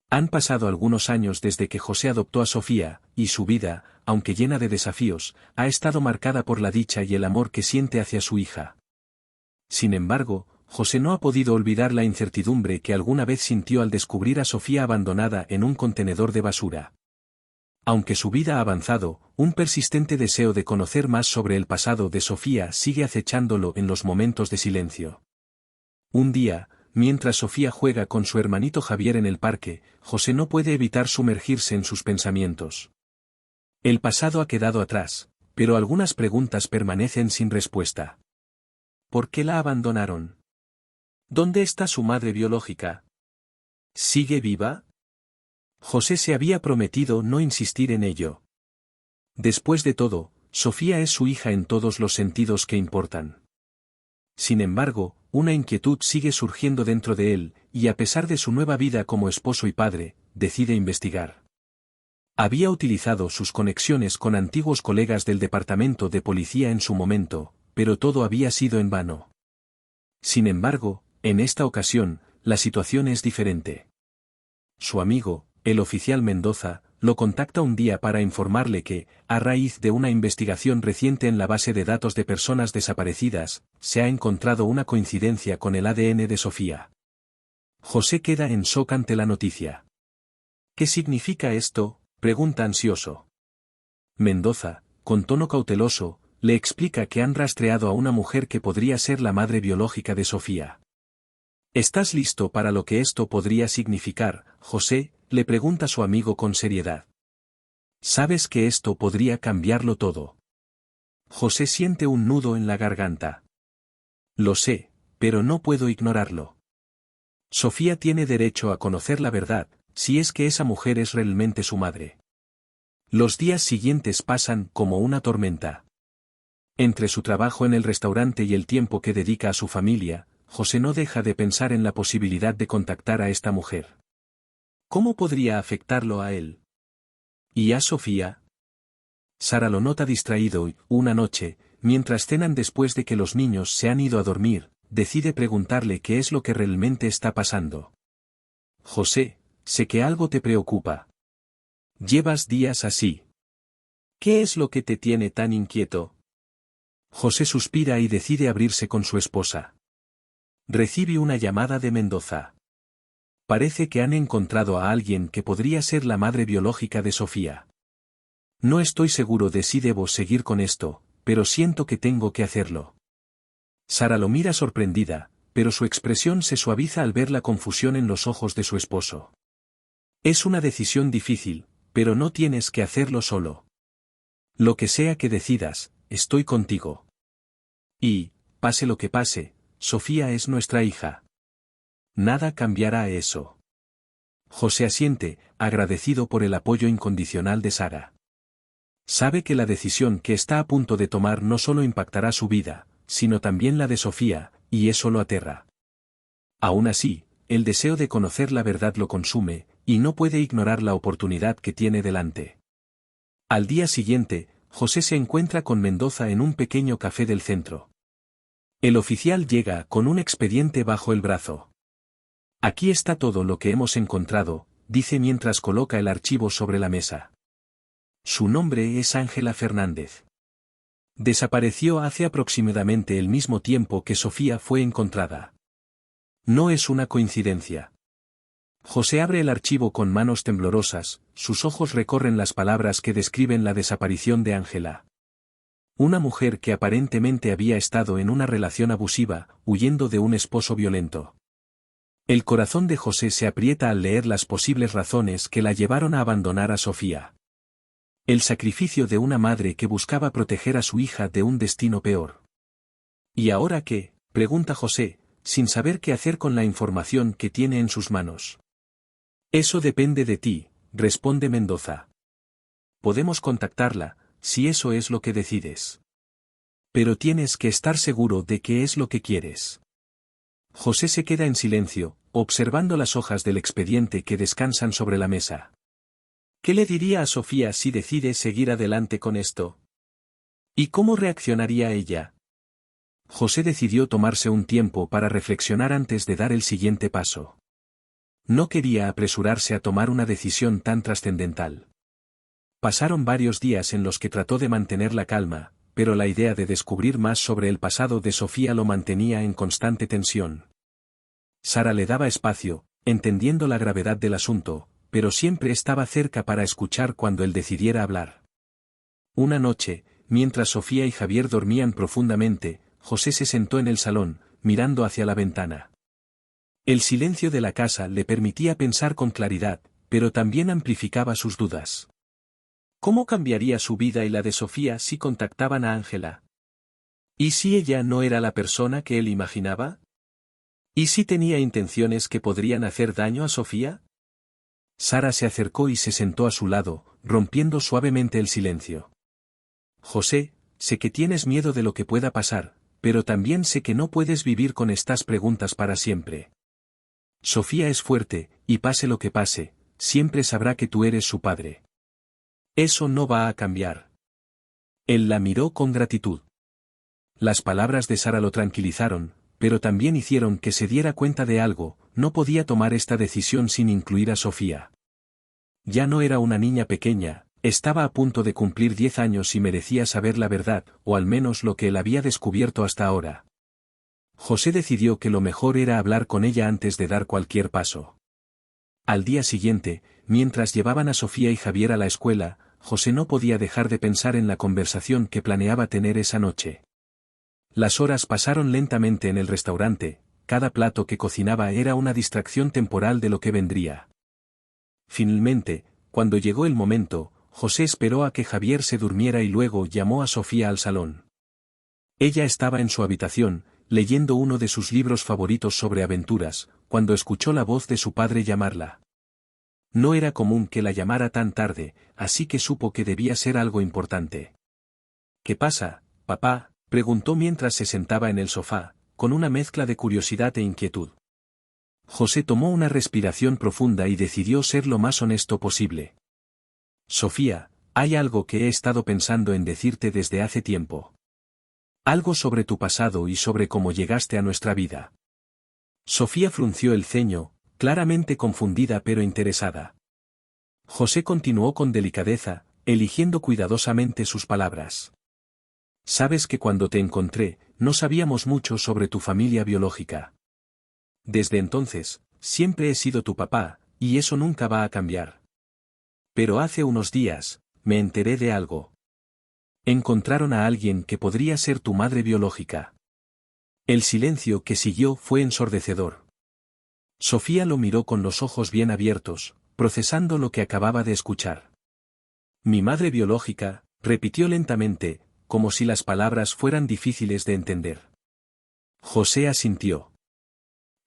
Han pasado algunos años desde que José adoptó a Sofía, y su vida, aunque llena de desafíos, ha estado marcada por la dicha y el amor que siente hacia su hija. Sin embargo, José no ha podido olvidar la incertidumbre que alguna vez sintió al descubrir a Sofía abandonada en un contenedor de basura. Aunque su vida ha avanzado, un persistente deseo de conocer más sobre el pasado de Sofía sigue acechándolo en los momentos de silencio. Un día, mientras Sofía juega con su hermanito Javier en el parque, José no puede evitar sumergirse en sus pensamientos. El pasado ha quedado atrás, pero algunas preguntas permanecen sin respuesta. ¿Por qué la abandonaron? ¿Dónde está su madre biológica? ¿Sigue viva? José se había prometido no insistir en ello. Después de todo, Sofía es su hija en todos los sentidos que importan. Sin embargo, una inquietud sigue surgiendo dentro de él, y a pesar de su nueva vida como esposo y padre, decide investigar. Había utilizado sus conexiones con antiguos colegas del departamento de policía en su momento, pero todo había sido en vano. Sin embargo, en esta ocasión, la situación es diferente. Su amigo, el oficial Mendoza, lo contacta un día para informarle que, a raíz de una investigación reciente en la base de datos de personas desaparecidas, se ha encontrado una coincidencia con el ADN de Sofía. José queda en shock ante la noticia. ¿Qué significa esto?, pregunta ansioso. Mendoza, con tono cauteloso, le explica que han rastreado a una mujer que podría ser la madre biológica de Sofía. ¿Estás listo para lo que esto podría significar, José?, le pregunta su amigo con seriedad. ¿Sabes que esto podría cambiarlo todo? José siente un nudo en la garganta. Lo sé, pero no puedo ignorarlo. Sofía tiene derecho a conocer la verdad, si es que esa mujer es realmente su madre. Los días siguientes pasan como una tormenta. Entre su trabajo en el restaurante y el tiempo que dedica a su familia, José no deja de pensar en la posibilidad de contactar a esta mujer. ¿Cómo podría afectarlo a él? ¿Y a Sofía? Sara lo nota distraído y, una noche, mientras cenan después de que los niños se han ido a dormir, decide preguntarle qué es lo que realmente está pasando. José, sé que algo te preocupa. Llevas días así. ¿Qué es lo que te tiene tan inquieto? José suspira y decide abrirse con su esposa. Recibe una llamada de Mendoza. Parece que han encontrado a alguien que podría ser la madre biológica de Sofía. No estoy seguro de si debo seguir con esto, pero siento que tengo que hacerlo. Sara lo mira sorprendida, pero su expresión se suaviza al ver la confusión en los ojos de su esposo. Es una decisión difícil, pero no tienes que hacerlo solo. Lo que sea que decidas, estoy contigo. Y, pase lo que pase, Sofía es nuestra hija. Nada cambiará eso. José asiente, agradecido por el apoyo incondicional de Sara. Sabe que la decisión que está a punto de tomar no solo impactará su vida, sino también la de Sofía, y eso lo aterra. Aún así, el deseo de conocer la verdad lo consume, y no puede ignorar la oportunidad que tiene delante. Al día siguiente, José se encuentra con Mendoza en un pequeño café del centro. El oficial llega con un expediente bajo el brazo. Aquí está todo lo que hemos encontrado, dice mientras coloca el archivo sobre la mesa. Su nombre es Ángela Fernández. Desapareció hace aproximadamente el mismo tiempo que Sofía fue encontrada. No es una coincidencia. José abre el archivo con manos temblorosas, sus ojos recorren las palabras que describen la desaparición de Ángela. Una mujer que aparentemente había estado en una relación abusiva, huyendo de un esposo violento. El corazón de José se aprieta al leer las posibles razones que la llevaron a abandonar a Sofía. El sacrificio de una madre que buscaba proteger a su hija de un destino peor. ¿Y ahora qué?, pregunta José, sin saber qué hacer con la información que tiene en sus manos. Eso depende de ti, responde Mendoza. Podemos contactarla, si eso es lo que decides. Pero tienes que estar seguro de qué es lo que quieres. José se queda en silencio, observando las hojas del expediente que descansan sobre la mesa. ¿Qué le diría a Sofía si decide seguir adelante con esto? ¿Y cómo reaccionaría ella? José decidió tomarse un tiempo para reflexionar antes de dar el siguiente paso. No quería apresurarse a tomar una decisión tan trascendental. Pasaron varios días en los que trató de mantener la calma, pero la idea de descubrir más sobre el pasado de Sofía lo mantenía en constante tensión. Sara le daba espacio, entendiendo la gravedad del asunto, pero siempre estaba cerca para escuchar cuando él decidiera hablar. Una noche, mientras Sofía y Javier dormían profundamente, José se sentó en el salón, mirando hacia la ventana. El silencio de la casa le permitía pensar con claridad, pero también amplificaba sus dudas. ¿Cómo cambiaría su vida y la de Sofía si contactaban a Ángela? ¿Y si ella no era la persona que él imaginaba? ¿Y si tenía intenciones que podrían hacer daño a Sofía? Sara se acercó y se sentó a su lado, rompiendo suavemente el silencio. José, sé que tienes miedo de lo que pueda pasar, pero también sé que no puedes vivir con estas preguntas para siempre. Sofía es fuerte, y pase lo que pase, siempre sabrá que tú eres su padre. Eso no va a cambiar. Él la miró con gratitud. Las palabras de Sara lo tranquilizaron, pero también hicieron que se diera cuenta de algo: no podía tomar esta decisión sin incluir a Sofía. Ya no era una niña pequeña, estaba a punto de cumplir 10 años y merecía saber la verdad, o al menos lo que él había descubierto hasta ahora. José decidió que lo mejor era hablar con ella antes de dar cualquier paso. Al día siguiente, mientras llevaban a Sofía y Javier a la escuela, José no podía dejar de pensar en la conversación que planeaba tener esa noche. Las horas pasaron lentamente en el restaurante, cada plato que cocinaba era una distracción temporal de lo que vendría. Finalmente, cuando llegó el momento, José esperó a que Javier se durmiera y luego llamó a Sofía al salón. Ella estaba en su habitación, leyendo uno de sus libros favoritos sobre aventuras, cuando escuchó la voz de su padre llamarla. No era común que la llamara tan tarde, así que supo que debía ser algo importante. ¿Qué pasa, papá?, preguntó mientras se sentaba en el sofá, con una mezcla de curiosidad e inquietud. José tomó una respiración profunda y decidió ser lo más honesto posible. Sofía, hay algo que he estado pensando en decirte desde hace tiempo. Algo sobre tu pasado y sobre cómo llegaste a nuestra vida. Sofía frunció el ceño, claramente confundida pero interesada. José continuó con delicadeza, eligiendo cuidadosamente sus palabras. Sabes que cuando te encontré, no sabíamos mucho sobre tu familia biológica. Desde entonces, siempre he sido tu papá, y eso nunca va a cambiar. Pero hace unos días, me enteré de algo. Encontraron a alguien que podría ser tu madre biológica. El silencio que siguió fue ensordecedor. Sofía lo miró con los ojos bien abiertos, procesando lo que acababa de escuchar. Mi madre biológica, repitió lentamente, como si las palabras fueran difíciles de entender. José asintió.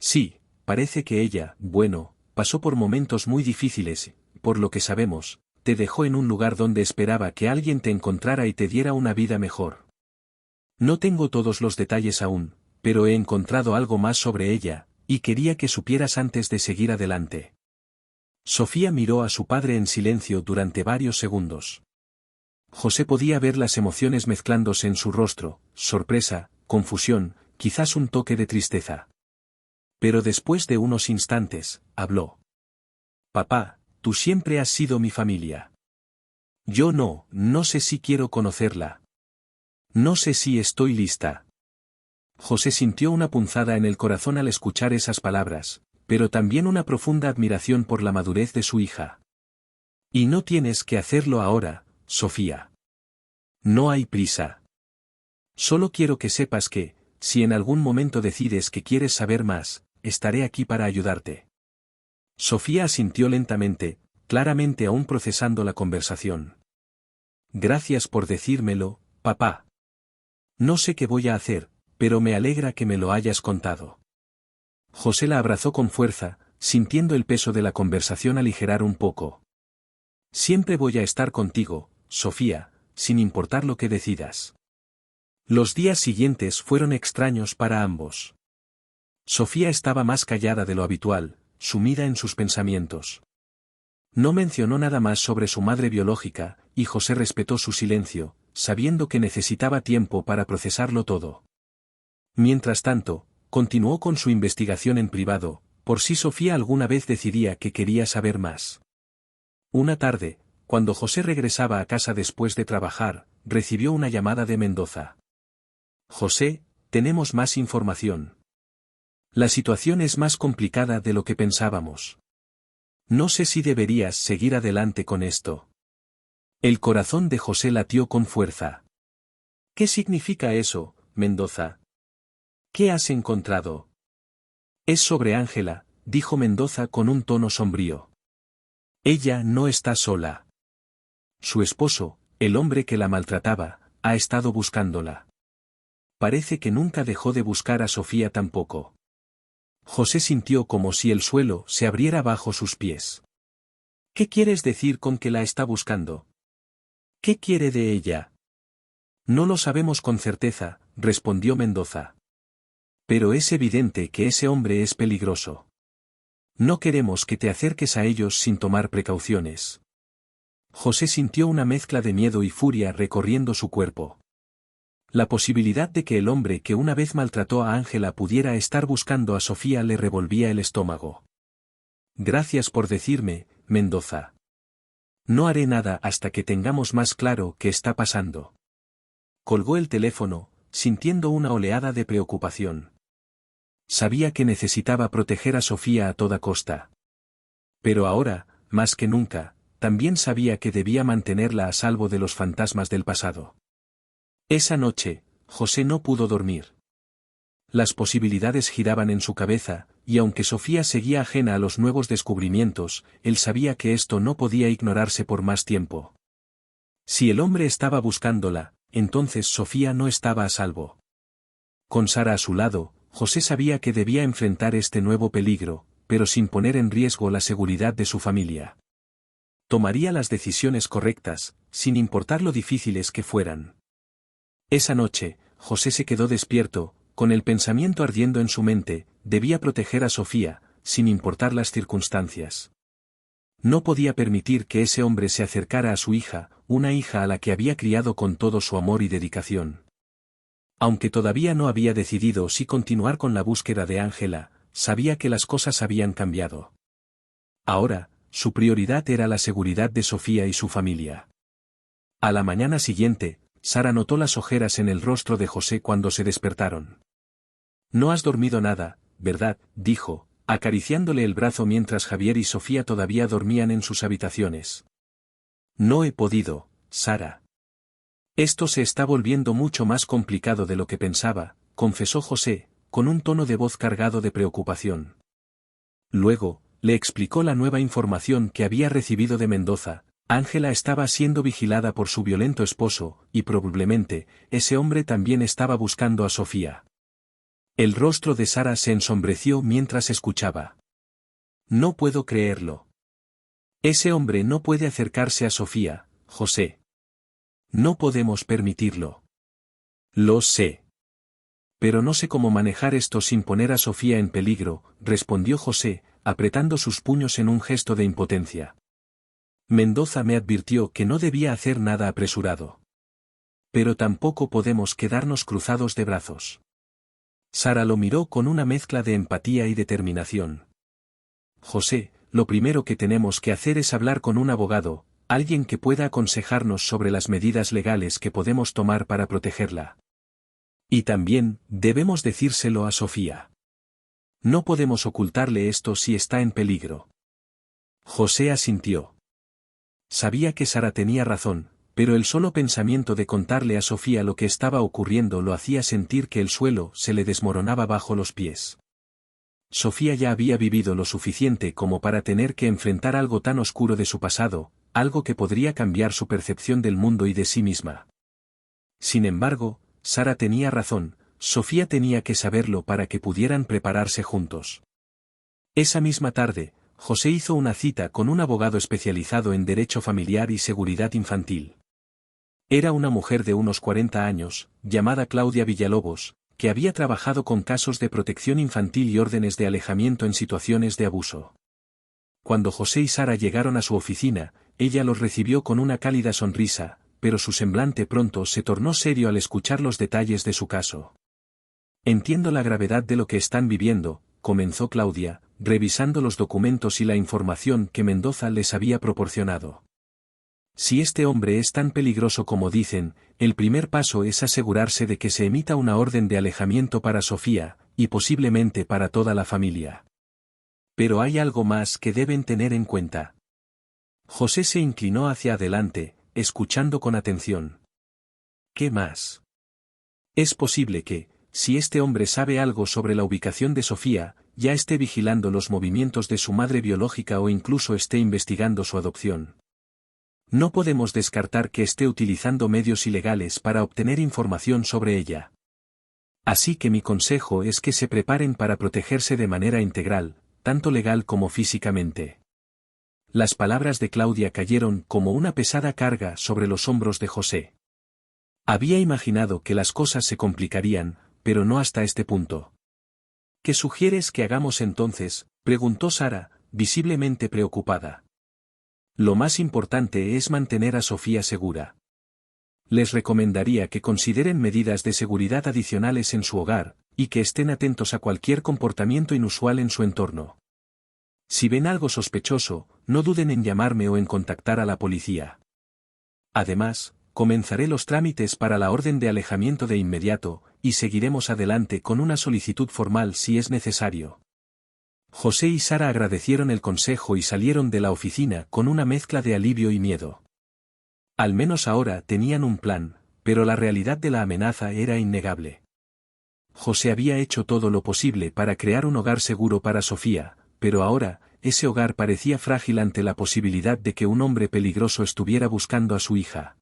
Sí, parece que ella, bueno, pasó por momentos muy difíciles, por lo que sabemos, te dejó en un lugar donde esperaba que alguien te encontrara y te diera una vida mejor. No tengo todos los detalles aún, pero he encontrado algo más sobre ella, y quería que supieras antes de seguir adelante. Sofía miró a su padre en silencio durante varios segundos. José podía ver las emociones mezclándose en su rostro: sorpresa, confusión, quizás un toque de tristeza. Pero después de unos instantes, habló. Papá, tú siempre has sido mi familia. Yo no sé si quiero conocerla. No sé si estoy lista. José sintió una punzada en el corazón al escuchar esas palabras, pero también una profunda admiración por la madurez de su hija. Y no tienes que hacerlo ahora, Sofía. No hay prisa. Solo quiero que sepas que, si en algún momento decides que quieres saber más, estaré aquí para ayudarte. Sofía asintió lentamente, claramente aún procesando la conversación. Gracias por decírmelo, papá. No sé qué voy a hacer, pero me alegra que me lo hayas contado. José la abrazó con fuerza, sintiendo el peso de la conversación aligerar un poco. Siempre voy a estar contigo, Sofía, sin importar lo que decidas. Los días siguientes fueron extraños para ambos. Sofía estaba más callada de lo habitual, sumida en sus pensamientos. No mencionó nada más sobre su madre biológica, y José respetó su silencio, sabiendo que necesitaba tiempo para procesarlo todo. Mientras tanto, continuó con su investigación en privado, por si Sofía alguna vez decidía que quería saber más. Una tarde, cuando José regresaba a casa después de trabajar, recibió una llamada de Mendoza. José, tenemos más información. La situación es más complicada de lo que pensábamos. No sé si deberías seguir adelante con esto. El corazón de José latió con fuerza. ¿Qué significa eso, Mendoza? ¿Qué has encontrado? Es sobre Ángela, dijo Mendoza con un tono sombrío. Ella no está sola. Su esposo, el hombre que la maltrataba, ha estado buscándola. Parece que nunca dejó de buscar a Sofía tampoco. José sintió como si el suelo se abriera bajo sus pies. ¿Qué quieres decir con que la está buscando? ¿Qué quiere de ella? No lo sabemos con certeza, respondió Mendoza. Pero es evidente que ese hombre es peligroso. No queremos que te acerques a ellos sin tomar precauciones. José sintió una mezcla de miedo y furia recorriendo su cuerpo. La posibilidad de que el hombre que una vez maltrató a Ángela pudiera estar buscando a Sofía le revolvía el estómago. Gracias por decirme, Mendoza. No haré nada hasta que tengamos más claro qué está pasando. Colgó el teléfono, sintiendo una oleada de preocupación. Sabía que necesitaba proteger a Sofía a toda costa. Pero ahora, más que nunca, también sabía que debía mantenerla a salvo de los fantasmas del pasado. Esa noche, José no pudo dormir. Las posibilidades giraban en su cabeza, y aunque Sofía seguía ajena a los nuevos descubrimientos, él sabía que esto no podía ignorarse por más tiempo. Si el hombre estaba buscándola, entonces Sofía no estaba a salvo. Con Sara a su lado, José sabía que debía enfrentar este nuevo peligro, pero sin poner en riesgo la seguridad de su familia. Tomaría las decisiones correctas, sin importar lo difíciles que fueran. Esa noche, José se quedó despierto, con el pensamiento ardiendo en su mente, debía proteger a Sofía, sin importar las circunstancias. No podía permitir que ese hombre se acercara a su hija, una hija a la que había criado con todo su amor y dedicación. Aunque todavía no había decidido si continuar con la búsqueda de Ángela, sabía que las cosas habían cambiado. Ahora, su prioridad era la seguridad de Sofía y su familia. A la mañana siguiente, Sara notó las ojeras en el rostro de José cuando se despertaron. No has dormido nada, ¿verdad?, dijo, acariciándole el brazo mientras Javier y Sofía todavía dormían en sus habitaciones. No he podido, Sara. Esto se está volviendo mucho más complicado de lo que pensaba, confesó José, con un tono de voz cargado de preocupación. Luego, le explicó la nueva información que había recibido de Mendoza. Ángela estaba siendo vigilada por su violento esposo, y probablemente, ese hombre también estaba buscando a Sofía. El rostro de Sara se ensombreció mientras escuchaba. No puedo creerlo. Ese hombre no puede acercarse a Sofía, José. No podemos permitirlo. Lo sé. Pero no sé cómo manejar esto sin poner a Sofía en peligro, respondió José, apretando sus puños en un gesto de impotencia. Mendoza me advirtió que no debía hacer nada apresurado. Pero tampoco podemos quedarnos cruzados de brazos. Sara lo miró con una mezcla de empatía y determinación. José, lo primero que tenemos que hacer es hablar con un abogado, alguien que pueda aconsejarnos sobre las medidas legales que podemos tomar para protegerla. Y también, debemos decírselo a Sofía. No podemos ocultarle esto si está en peligro. José asintió. Sabía que Sara tenía razón, pero el solo pensamiento de contarle a Sofía lo que estaba ocurriendo lo hacía sentir que el suelo se le desmoronaba bajo los pies. Sofía ya había vivido lo suficiente como para tener que enfrentar algo tan oscuro de su pasado, algo que podría cambiar su percepción del mundo y de sí misma. Sin embargo, Sara tenía razón, Sofía tenía que saberlo para que pudieran prepararse juntos. Esa misma tarde, José hizo una cita con un abogado especializado en derecho familiar y seguridad infantil. Era una mujer de unos 40 años, llamada Claudia Villalobos, que había trabajado con casos de protección infantil y órdenes de alejamiento en situaciones de abuso. Cuando José y Sara llegaron a su oficina, ella los recibió con una cálida sonrisa, pero su semblante pronto se tornó serio al escuchar los detalles de su caso. Entiendo la gravedad de lo que están viviendo, comenzó Claudia, revisando los documentos y la información que Mendoza les había proporcionado. Si este hombre es tan peligroso como dicen, el primer paso es asegurarse de que se emita una orden de alejamiento para Sofía, y posiblemente para toda la familia. Pero hay algo más que deben tener en cuenta. José se inclinó hacia adelante, escuchando con atención. ¿Qué más? Es posible que, si este hombre sabe algo sobre la ubicación de Sofía, ya esté vigilando los movimientos de su madre biológica o incluso esté investigando su adopción. No podemos descartar que esté utilizando medios ilegales para obtener información sobre ella. Así que mi consejo es que se preparen para protegerse de manera integral, tanto legal como físicamente. Las palabras de Claudia cayeron como una pesada carga sobre los hombros de José. Había imaginado que las cosas se complicarían, pero no hasta este punto. ¿Qué sugieres que hagamos entonces?, preguntó Sara, visiblemente preocupada. Lo más importante es mantener a Sofía segura. Les recomendaría que consideren medidas de seguridad adicionales en su hogar, y que estén atentos a cualquier comportamiento inusual en su entorno. Si ven algo sospechoso, no duden en llamarme o en contactar a la policía. Además, comenzaré los trámites para la orden de alejamiento de inmediato, y seguiremos adelante con una solicitud formal si es necesario. José y Sara agradecieron el consejo y salieron de la oficina con una mezcla de alivio y miedo. Al menos ahora tenían un plan, pero la realidad de la amenaza era innegable. José había hecho todo lo posible para crear un hogar seguro para Sofía, pero ahora, ese hogar parecía frágil ante la posibilidad de que un hombre peligroso estuviera buscando a su hija.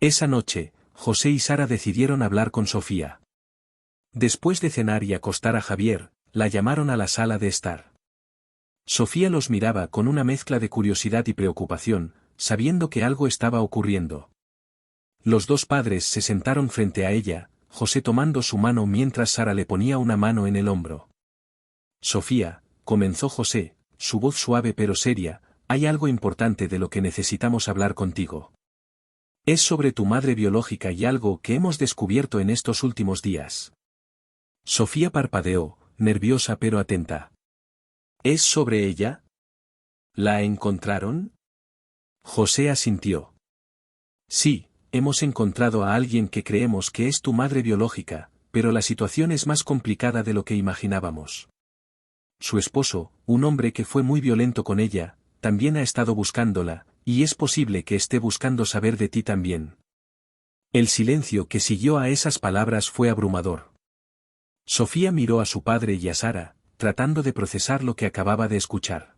Esa noche, José y Sara decidieron hablar con Sofía. Después de cenar y acostar a Javier, la llamaron a la sala de estar. Sofía los miraba con una mezcla de curiosidad y preocupación, sabiendo que algo estaba ocurriendo. Los dos padres se sentaron frente a ella, José tomando su mano mientras Sara le ponía una mano en el hombro. Sofía, comenzó José, su voz suave pero seria, hay algo importante de lo que necesitamos hablar contigo. Es sobre tu madre biológica y algo que hemos descubierto en estos últimos días. Sofía parpadeó, nerviosa pero atenta. ¿Es sobre ella? ¿La encontraron? José asintió. Sí, hemos encontrado a alguien que creemos que es tu madre biológica, pero la situación es más complicada de lo que imaginábamos. Su esposo, un hombre que fue muy violento con ella, también ha estado buscándola, y es posible que esté buscando saber de ti también. El silencio que siguió a esas palabras fue abrumador. Sofía miró a su padre y a Sara, tratando de procesar lo que acababa de escuchar.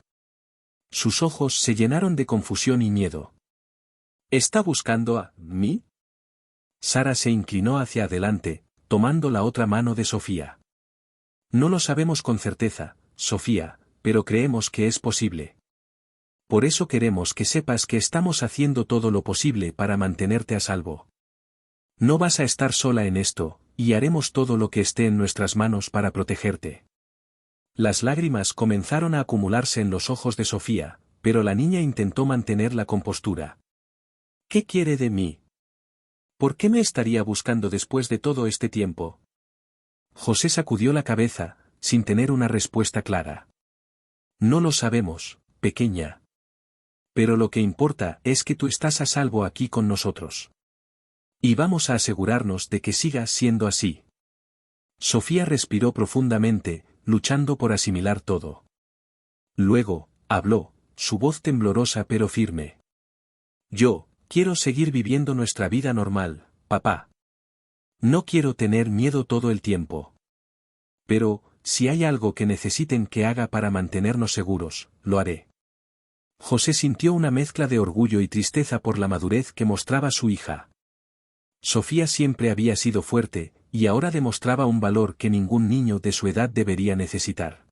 Sus ojos se llenaron de confusión y miedo. ¿Está buscando a mí? Sara se inclinó hacia adelante, tomando la otra mano de Sofía. No lo sabemos con certeza, Sofía, pero creemos que es posible. Por eso queremos que sepas que estamos haciendo todo lo posible para mantenerte a salvo. No vas a estar sola en esto, y haremos todo lo que esté en nuestras manos para protegerte. Las lágrimas comenzaron a acumularse en los ojos de Sofía, pero la niña intentó mantener la compostura. ¿Qué quiere de mí? ¿Por qué me estaría buscando después de todo este tiempo? José sacudió la cabeza, sin tener una respuesta clara. No lo sabemos, pequeña. Pero lo que importa es que tú estás a salvo aquí con nosotros. Y vamos a asegurarnos de que siga siendo así. Sofía respiró profundamente, luchando por asimilar todo. Luego, habló, su voz temblorosa pero firme. Yo, quiero seguir viviendo nuestra vida normal, papá. No quiero tener miedo todo el tiempo. Pero, si hay algo que necesiten que haga para mantenernos seguros, lo haré. José sintió una mezcla de orgullo y tristeza por la madurez que mostraba su hija. Sofía siempre había sido fuerte, y ahora demostraba un valor que ningún niño de su edad debería necesitar.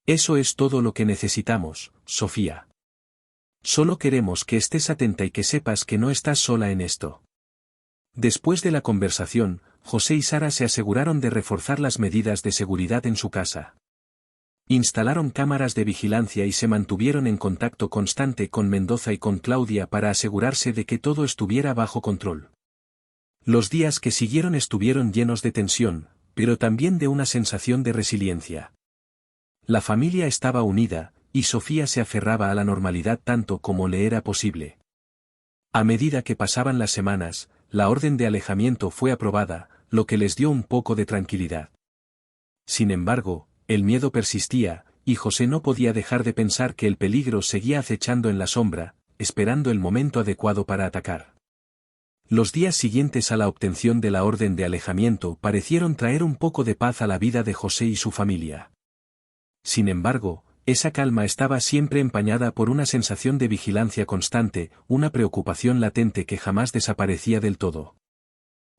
Eso es todo lo que necesitamos, Sofía. Solo queremos que estés atenta y que sepas que no estás sola en esto. Después de la conversación, José y Sara se aseguraron de reforzar las medidas de seguridad en su casa. Instalaron cámaras de vigilancia y se mantuvieron en contacto constante con Mendoza y con Claudia para asegurarse de que todo estuviera bajo control. Los días que siguieron estuvieron llenos de tensión, pero también de una sensación de resiliencia. La familia estaba unida, y Sofía se aferraba a la normalidad tanto como le era posible. A medida que pasaban las semanas, la orden de alejamiento fue aprobada, lo que les dio un poco de tranquilidad. Sin embargo, el miedo persistía, y José no podía dejar de pensar que el peligro seguía acechando en la sombra, esperando el momento adecuado para atacar. Los días siguientes a la obtención de la orden de alejamiento parecieron traer un poco de paz a la vida de José y su familia. Sin embargo, esa calma estaba siempre empañada por una sensación de vigilancia constante, una preocupación latente que jamás desaparecía del todo.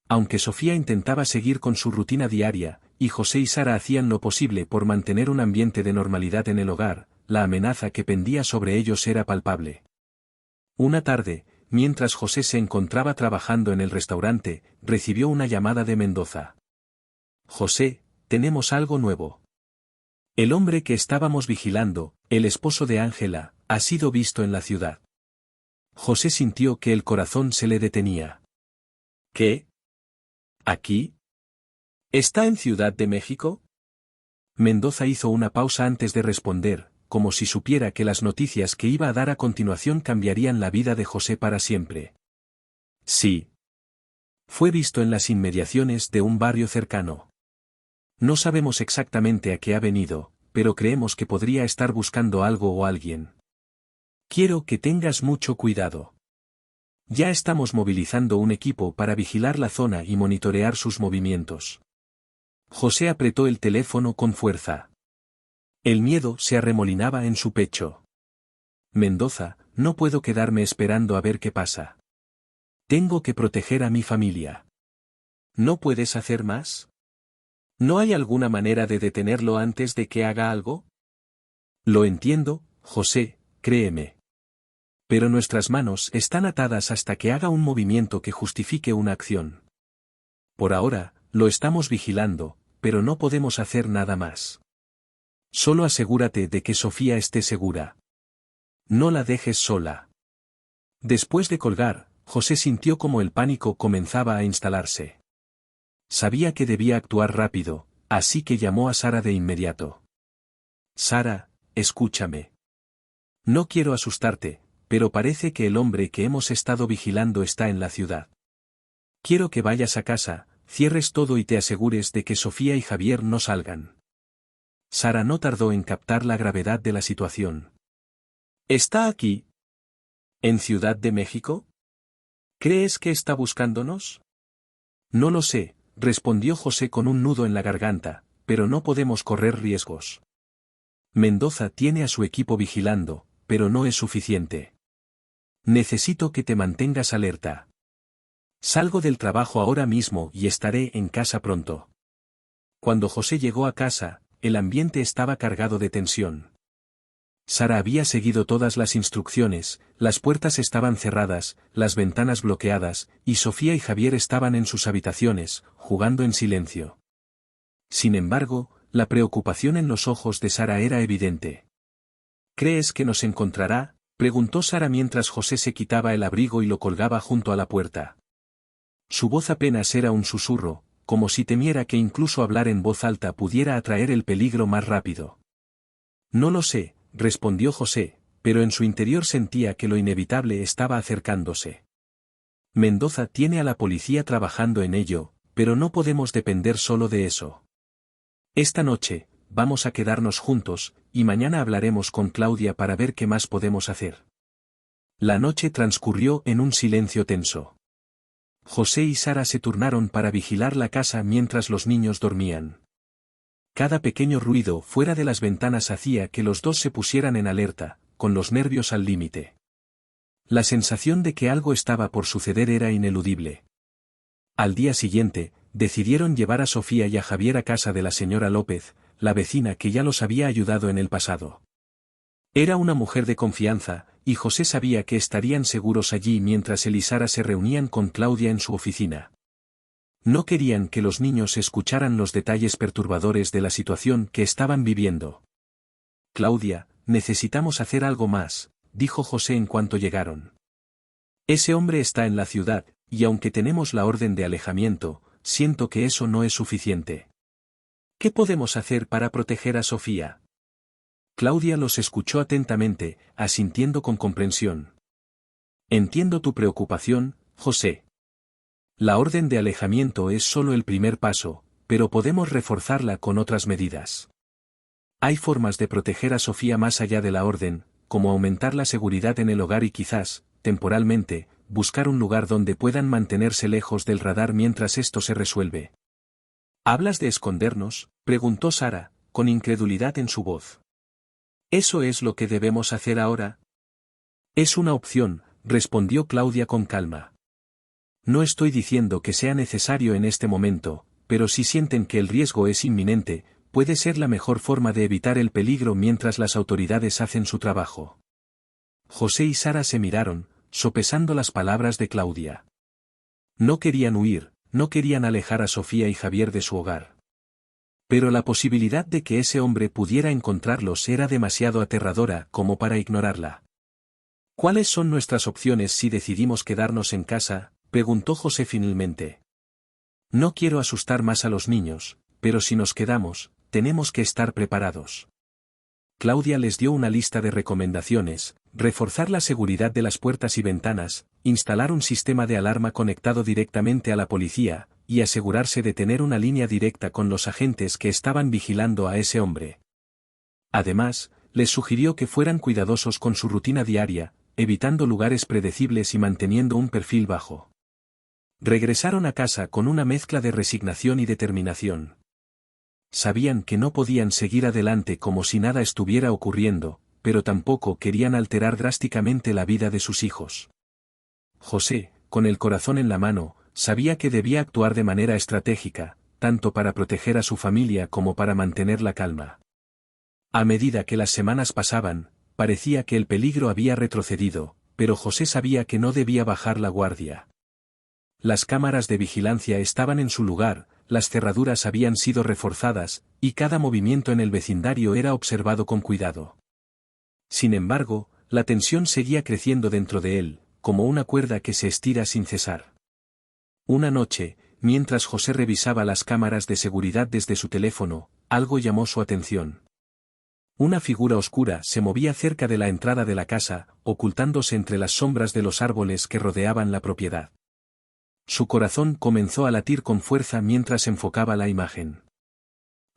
Aunque Sofía intentaba seguir con su rutina diaria, y José y Sara hacían lo posible por mantener un ambiente de normalidad en el hogar, la amenaza que pendía sobre ellos era palpable. Una tarde, mientras José se encontraba trabajando en el restaurante, recibió una llamada de Mendoza. «José, tenemos algo nuevo. El hombre que estábamos vigilando, el esposo de Ángela, ha sido visto en la ciudad». José sintió que el corazón se le detenía. «¿Qué? ¿Aquí? ¿Está en Ciudad de México?» Mendoza hizo una pausa antes de responder, como si supiera que las noticias que iba a dar a continuación cambiarían la vida de José para siempre. «Sí. Fue visto en las inmediaciones de un barrio cercano. No sabemos exactamente a qué ha venido, pero creemos que podría estar buscando algo o alguien. Quiero que tengas mucho cuidado. Ya estamos movilizando un equipo para vigilar la zona y monitorear sus movimientos». José apretó el teléfono con fuerza. El miedo se arremolinaba en su pecho. «Mendoza, no puedo quedarme esperando a ver qué pasa. Tengo que proteger a mi familia». «¿No puedes hacer más? ¿No hay alguna manera de detenerlo antes de que haga algo?» «Lo entiendo, José, créeme. Pero nuestras manos están atadas hasta que haga un movimiento que justifique una acción. Por ahora, lo estamos vigilando, pero no podemos hacer nada más. Solo asegúrate de que Sofía esté segura. No la dejes sola». Después de colgar, José sintió como el pánico comenzaba a instalarse. Sabía que debía actuar rápido, así que llamó a Sara de inmediato. «Sara, escúchame. No quiero asustarte, pero parece que el hombre que hemos estado vigilando está en la ciudad. Quiero que vayas a casa, cierres todo y te asegures de que Sofía y Javier no salgan». Sara no tardó en captar la gravedad de la situación. «¿Está aquí? ¿En Ciudad de México? ¿Crees que está buscándonos?» «No lo sé», respondió José con un nudo en la garganta, «pero no podemos correr riesgos. Mendoza tiene a su equipo vigilando, pero no es suficiente. Necesito que te mantengas alerta. Salgo del trabajo ahora mismo y estaré en casa pronto». Cuando José llegó a casa, el ambiente estaba cargado de tensión. Sara había seguido todas las instrucciones, las puertas estaban cerradas, las ventanas bloqueadas, y Sofía y Javier estaban en sus habitaciones, jugando en silencio. Sin embargo, la preocupación en los ojos de Sara era evidente. «¿Crees que nos encontrará?», preguntó Sara mientras José se quitaba el abrigo y lo colgaba junto a la puerta. Su voz apenas era un susurro, como si temiera que incluso hablar en voz alta pudiera atraer el peligro más rápido. «No lo sé», respondió José, pero en su interior sentía que lo inevitable estaba acercándose. «Mendoza tiene a la policía trabajando en ello, pero no podemos depender solo de eso. Esta noche, vamos a quedarnos juntos, y mañana hablaremos con Claudia para ver qué más podemos hacer». La noche transcurrió en un silencio tenso. José y Sara se turnaron para vigilar la casa mientras los niños dormían. Cada pequeño ruido fuera de las ventanas hacía que los dos se pusieran en alerta, con los nervios al límite. La sensación de que algo estaba por suceder era ineludible. Al día siguiente, decidieron llevar a Sofía y a Javier a casa de la señora López, la vecina que ya los había ayudado en el pasado. Era una mujer de confianza, y José sabía que estarían seguros allí mientras él y Sara se reunían con Claudia en su oficina. No querían que los niños escucharan los detalles perturbadores de la situación que estaban viviendo. «Claudia, necesitamos hacer algo más», dijo José en cuanto llegaron. «Ese hombre está en la ciudad, y aunque tenemos la orden de alejamiento, siento que eso no es suficiente. ¿Qué podemos hacer para proteger a Sofía?» Claudia los escuchó atentamente, asintiendo con comprensión. Entiendo tu preocupación, José. La orden de alejamiento es solo el primer paso, pero podemos reforzarla con otras medidas. Hay formas de proteger a Sofía más allá de la orden, como aumentar la seguridad en el hogar y quizás, temporalmente, buscar un lugar donde puedan mantenerse lejos del radar mientras esto se resuelve. ¿Hablas de escondernos?, preguntó Sara, con incredulidad en su voz. ¿Eso es lo que debemos hacer ahora? Es una opción, respondió Claudia con calma. No estoy diciendo que sea necesario en este momento, pero si sienten que el riesgo es inminente, puede ser la mejor forma de evitar el peligro mientras las autoridades hacen su trabajo. José y Sara se miraron, sopesando las palabras de Claudia. No querían huir, no querían alejar a Sofía y Javier de su hogar. Pero la posibilidad de que ese hombre pudiera encontrarlos era demasiado aterradora como para ignorarla. ¿Cuáles son nuestras opciones si decidimos quedarnos en casa?, preguntó José finalmente. No quiero asustar más a los niños, pero si nos quedamos, tenemos que estar preparados. Claudia les dio una lista de recomendaciones: reforzar la seguridad de las puertas y ventanas, instalar un sistema de alarma conectado directamente a la policía, y asegurarse de tener una línea directa con los agentes que estaban vigilando a ese hombre. Además, les sugirió que fueran cuidadosos con su rutina diaria, evitando lugares predecibles y manteniendo un perfil bajo. Regresaron a casa con una mezcla de resignación y determinación. Sabían que no podían seguir adelante como si nada estuviera ocurriendo, pero tampoco querían alterar drásticamente la vida de sus hijos. José, con el corazón en la mano, sabía que debía actuar de manera estratégica, tanto para proteger a su familia como para mantener la calma. A medida que las semanas pasaban, parecía que el peligro había retrocedido, pero José sabía que no debía bajar la guardia. Las cámaras de vigilancia estaban en su lugar, las cerraduras habían sido reforzadas, y cada movimiento en el vecindario era observado con cuidado. Sin embargo, la tensión seguía creciendo dentro de él, como una cuerda que se estira sin cesar. Una noche, mientras José revisaba las cámaras de seguridad desde su teléfono, algo llamó su atención. Una figura oscura se movía cerca de la entrada de la casa, ocultándose entre las sombras de los árboles que rodeaban la propiedad. Su corazón comenzó a latir con fuerza mientras enfocaba la imagen.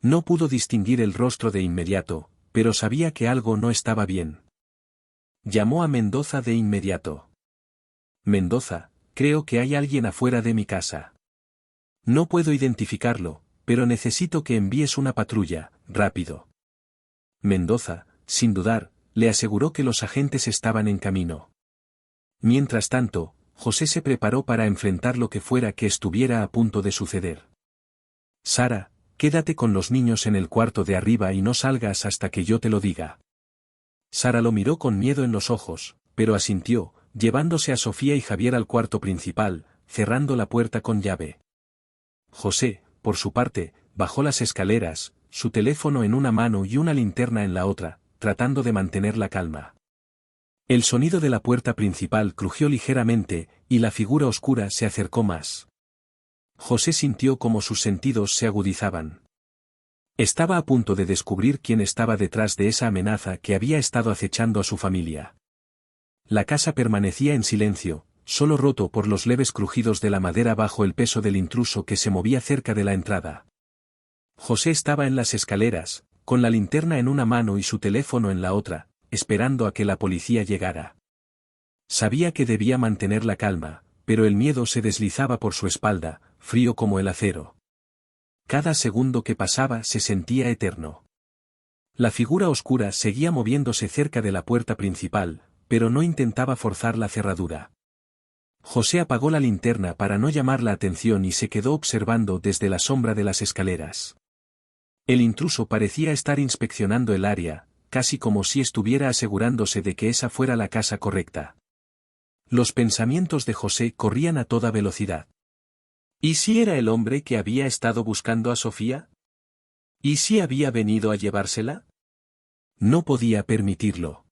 No pudo distinguir el rostro de inmediato, pero sabía que algo no estaba bien. Llamó a Mendoza de inmediato. Mendoza, creo que hay alguien afuera de mi casa. No puedo identificarlo, pero necesito que envíes una patrulla, rápido. Mendoza, sin dudar, le aseguró que los agentes estaban en camino. Mientras tanto, José se preparó para enfrentar lo que fuera que estuviera a punto de suceder. Sara, quédate con los niños en el cuarto de arriba y no salgas hasta que yo te lo diga. Sara lo miró con miedo en los ojos, pero asintió, llevándose a Sofía y Javier al cuarto principal, cerrando la puerta con llave. José, por su parte, bajó las escaleras, su teléfono en una mano y una linterna en la otra, tratando de mantener la calma. El sonido de la puerta principal crujió ligeramente, y la figura oscura se acercó más. José sintió como sus sentidos se agudizaban. Estaba a punto de descubrir quién estaba detrás de esa amenaza que había estado acechando a su familia. La casa permanecía en silencio, solo roto por los leves crujidos de la madera bajo el peso del intruso que se movía cerca de la entrada. José estaba en las escaleras, con la linterna en una mano y su teléfono en la otra, esperando a que la policía llegara. Sabía que debía mantener la calma, pero el miedo se deslizaba por su espalda, frío como el acero. Cada segundo que pasaba se sentía eterno. La figura oscura seguía moviéndose cerca de la puerta principal, pero no intentaba forzar la cerradura. José apagó la linterna para no llamar la atención y se quedó observando desde la sombra de las escaleras. El intruso parecía estar inspeccionando el área, casi como si estuviera asegurándose de que esa fuera la casa correcta. Los pensamientos de José corrían a toda velocidad. ¿Y si era el hombre que había estado buscando a Sofía? ¿Y si había venido a llevársela? No podía permitirlo.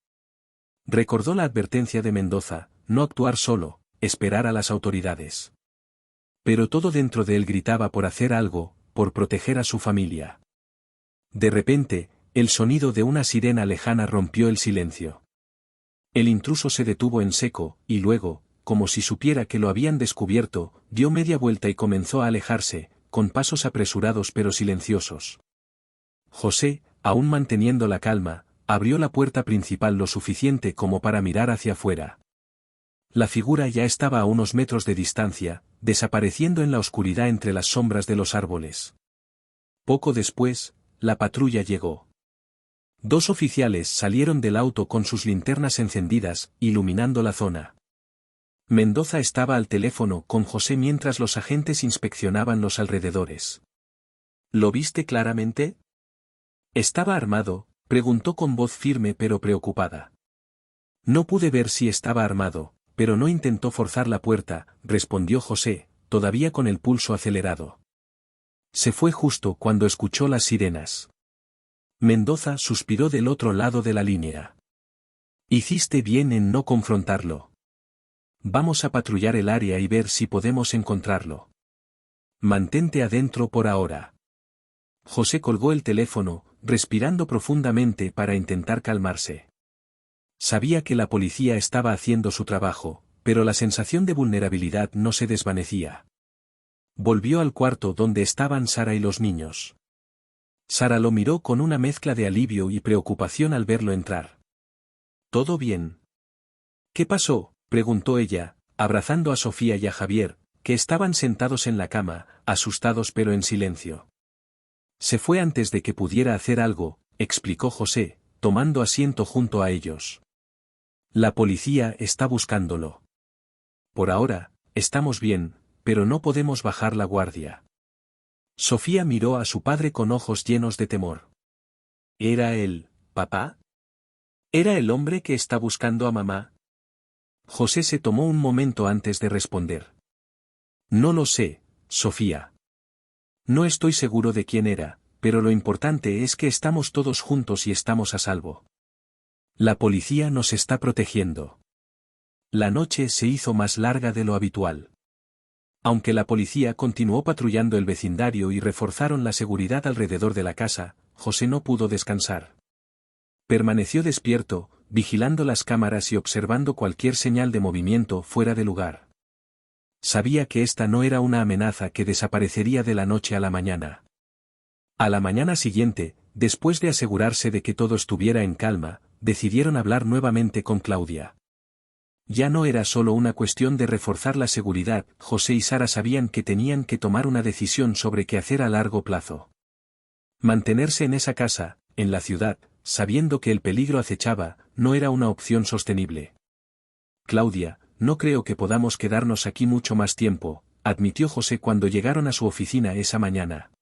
Recordó la advertencia de Mendoza: no actuar solo, esperar a las autoridades. Pero todo dentro de él gritaba por hacer algo, por proteger a su familia. De repente, El sonido de una sirena lejana rompió el silencio. El intruso se detuvo en seco, y luego, como si supiera que lo habían descubierto, dio media vuelta y comenzó a alejarse, con pasos apresurados pero silenciosos. José, aún manteniendo la calma, abrió la puerta principal lo suficiente como para mirar hacia afuera. La figura ya estaba a unos metros de distancia, desapareciendo en la oscuridad entre las sombras de los árboles. Poco después, la patrulla llegó. 2 oficiales salieron del auto con sus linternas encendidas, iluminando la zona. Mendoza estaba al teléfono con José mientras los agentes inspeccionaban los alrededores. ¿Lo viste claramente? ¿Estaba armado?, preguntó con voz firme pero preocupada. No pude ver si estaba armado, pero no intentó forzar la puerta, respondió José, todavía con el pulso acelerado. Se fue justo cuando escuchó las sirenas. Mendoza suspiró del otro lado de la línea. Hiciste bien en no confrontarlo. Vamos a patrullar el área y ver si podemos encontrarlo. Mantente adentro por ahora. José colgó el teléfono, respirando profundamente para intentar calmarse. Sabía que la policía estaba haciendo su trabajo, pero la sensación de vulnerabilidad no se desvanecía. Volvió al cuarto donde estaban Sara y los niños. Sara lo miró con una mezcla de alivio y preocupación al verlo entrar. ¿Todo bien? ¿Qué pasó?, preguntó ella, abrazando a Sofía y a Javier, que estaban sentados en la cama, asustados pero en silencio. Se fue antes de que pudiera hacer algo, explicó José, tomando asiento junto a ellos. La policía está buscándolo. Por ahora, estamos bien, pero no podemos bajar la guardia. Sofía miró a su padre con ojos llenos de temor. ¿Era él, papá? ¿Era el hombre que está buscando a mamá? José se tomó un momento antes de responder. No lo sé, Sofía. No estoy seguro de quién era, pero lo importante es que estamos todos juntos y estamos a salvo. La policía nos está protegiendo. La noche se hizo más larga de lo habitual. Aunque la policía continuó patrullando el vecindario y reforzaron la seguridad alrededor de la casa, José no pudo descansar. Permaneció despierto, vigilando las cámaras y observando cualquier señal de movimiento fuera de lugar. Sabía que esta no era una amenaza que desaparecería de la noche a la mañana. A la mañana siguiente, después de asegurarse de que todo estuviera en calma, decidieron hablar nuevamente con Claudia. Ya no era solo una cuestión de reforzar la seguridad, José y Sara sabían que tenían que tomar una decisión sobre qué hacer a largo plazo. Mantenerse en esa casa, en la ciudad, sabiendo que el peligro acechaba, no era una opción sostenible. Claudia, no creo que podamos quedarnos aquí mucho más tiempo, admitió José cuando llegaron a su oficina esa mañana.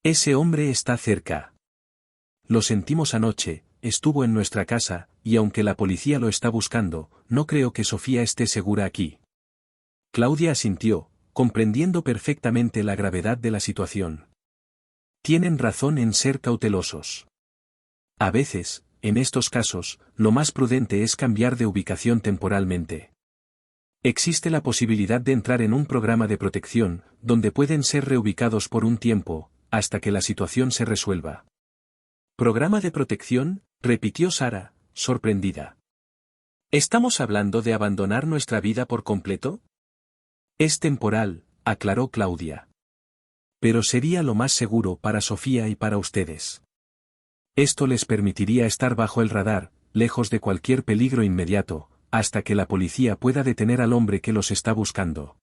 Ese hombre está cerca. Lo sentimos anoche, estuvo en nuestra casa, y aunque la policía lo está buscando, no creo que Sofía esté segura aquí. Claudia asintió, comprendiendo perfectamente la gravedad de la situación. Tienen razón en ser cautelosos. A veces, en estos casos, lo más prudente es cambiar de ubicación temporalmente. Existe la posibilidad de entrar en un programa de protección, donde pueden ser reubicados por un tiempo, hasta que la situación se resuelva. ¿Programa de protección?, repitió Sara, sorprendida. ¿Estamos hablando de abandonar nuestra vida por completo? Es temporal, aclaró Claudia. Pero sería lo más seguro para Sofía y para ustedes. Esto les permitiría estar bajo el radar, lejos de cualquier peligro inmediato, hasta que la policía pueda detener al hombre que los está buscando.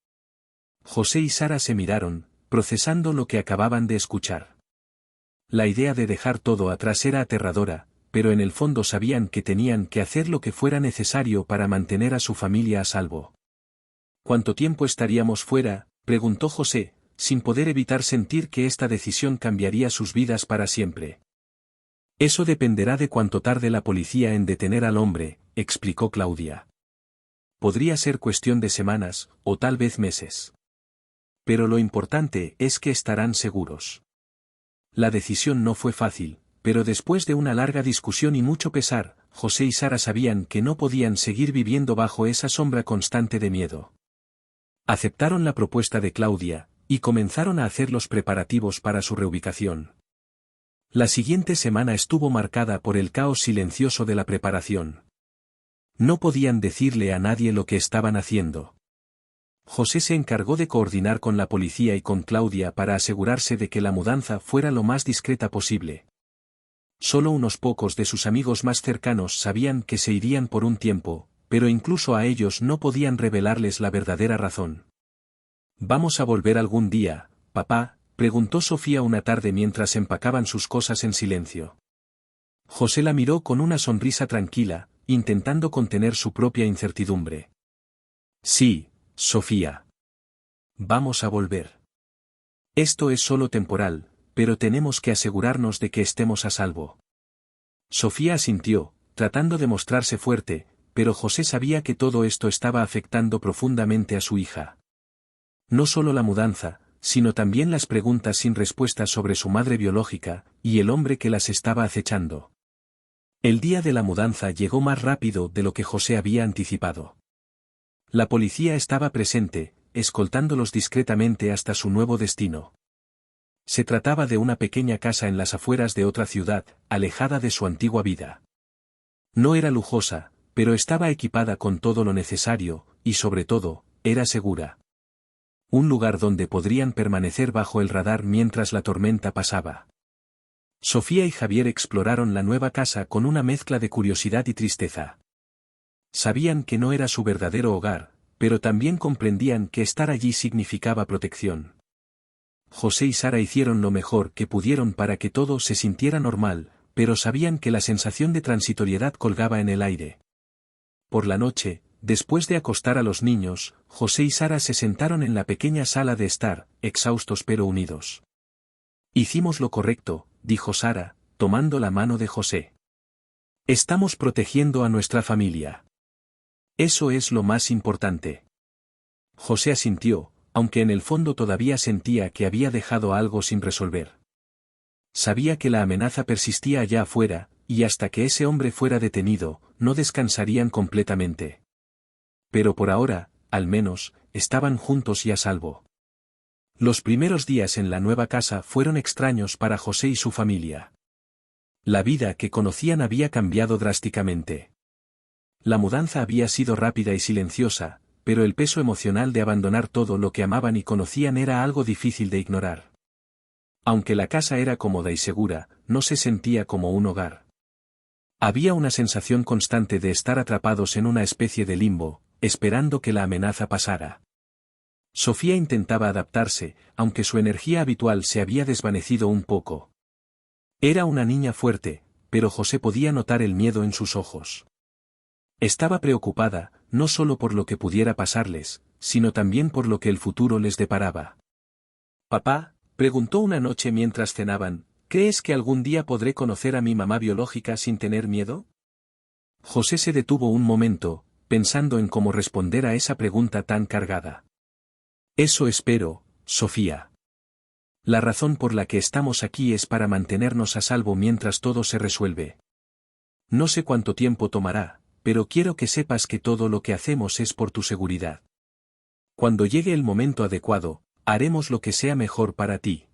José y Sara se miraron, procesando lo que acababan de escuchar. La idea de dejar todo atrás era aterradora, pero en el fondo sabían que tenían que hacer lo que fuera necesario para mantener a su familia a salvo. ¿Cuánto tiempo estaríamos fuera?, preguntó José, sin poder evitar sentir que esta decisión cambiaría sus vidas para siempre. Eso dependerá de cuánto tarde la policía en detener al hombre, explicó Claudia. Podría ser cuestión de semanas, o tal vez meses. Pero lo importante es que estarán seguros. La decisión no fue fácil, pero después de una larga discusión y mucho pesar, José y Sara sabían que no podían seguir viviendo bajo esa sombra constante de miedo. Aceptaron la propuesta de Claudia, y comenzaron a hacer los preparativos para su reubicación. La siguiente semana estuvo marcada por el caos silencioso de la preparación. No podían decirle a nadie lo que estaban haciendo. José se encargó de coordinar con la policía y con Claudia para asegurarse de que la mudanza fuera lo más discreta posible. Solo unos pocos de sus amigos más cercanos sabían que se irían por un tiempo, pero incluso a ellos no podían revelarles la verdadera razón. «¿Vamos a volver algún día, papá?», preguntó Sofía una tarde mientras empacaban sus cosas en silencio. José la miró con una sonrisa tranquila, intentando contener su propia incertidumbre. «Sí, Sofía. Vamos a volver. Esto es solo temporal, pero tenemos que asegurarnos de que estemos a salvo». Sofía asintió, tratando de mostrarse fuerte, pero José sabía que todo esto estaba afectando profundamente a su hija. No solo la mudanza, sino también las preguntas sin respuesta sobre su madre biológica, y el hombre que las estaba acechando. El día de la mudanza llegó más rápido de lo que José había anticipado. La policía estaba presente, escoltándolos discretamente hasta su nuevo destino. Se trataba de una pequeña casa en las afueras de otra ciudad, alejada de su antigua vida. No era lujosa, pero estaba equipada con todo lo necesario, y sobre todo, era segura. Un lugar donde podrían permanecer bajo el radar mientras la tormenta pasaba. Sofía y Javier exploraron la nueva casa con una mezcla de curiosidad y tristeza. Sabían que no era su verdadero hogar, pero también comprendían que estar allí significaba protección. José y Sara hicieron lo mejor que pudieron para que todo se sintiera normal, pero sabían que la sensación de transitoriedad colgaba en el aire. Por la noche, después de acostar a los niños, José y Sara se sentaron en la pequeña sala de estar, exhaustos pero unidos. «Hicimos lo correcto», dijo Sara, tomando la mano de José. «Estamos protegiendo a nuestra familia. Eso es lo más importante». José asintió, aunque en el fondo todavía sentía que había dejado algo sin resolver. Sabía que la amenaza persistía allá afuera, y hasta que ese hombre fuera detenido, no descansarían completamente. Pero por ahora, al menos, estaban juntos y a salvo. Los primeros días en la nueva casa fueron extraños para José y su familia. La vida que conocían había cambiado drásticamente. La mudanza había sido rápida y silenciosa, pero el peso emocional de abandonar todo lo que amaban y conocían era algo difícil de ignorar. Aunque la casa era cómoda y segura, no se sentía como un hogar. Había una sensación constante de estar atrapados en una especie de limbo, esperando que la amenaza pasara. Sofía intentaba adaptarse, aunque su energía habitual se había desvanecido un poco. Era una niña fuerte, pero José podía notar el miedo en sus ojos. Estaba preocupada, no solo por lo que pudiera pasarles, sino también por lo que el futuro les deparaba. «Papá», preguntó una noche mientras cenaban, «¿crees que algún día podré conocer a mi mamá biológica sin tener miedo?». José se detuvo un momento, pensando en cómo responder a esa pregunta tan cargada. «Eso espero, Sofía. La razón por la que estamos aquí es para mantenernos a salvo mientras todo se resuelve. No sé cuánto tiempo tomará, pero quiero que sepas que todo lo que hacemos es por tu seguridad. Cuando llegue el momento adecuado, haremos lo que sea mejor para ti».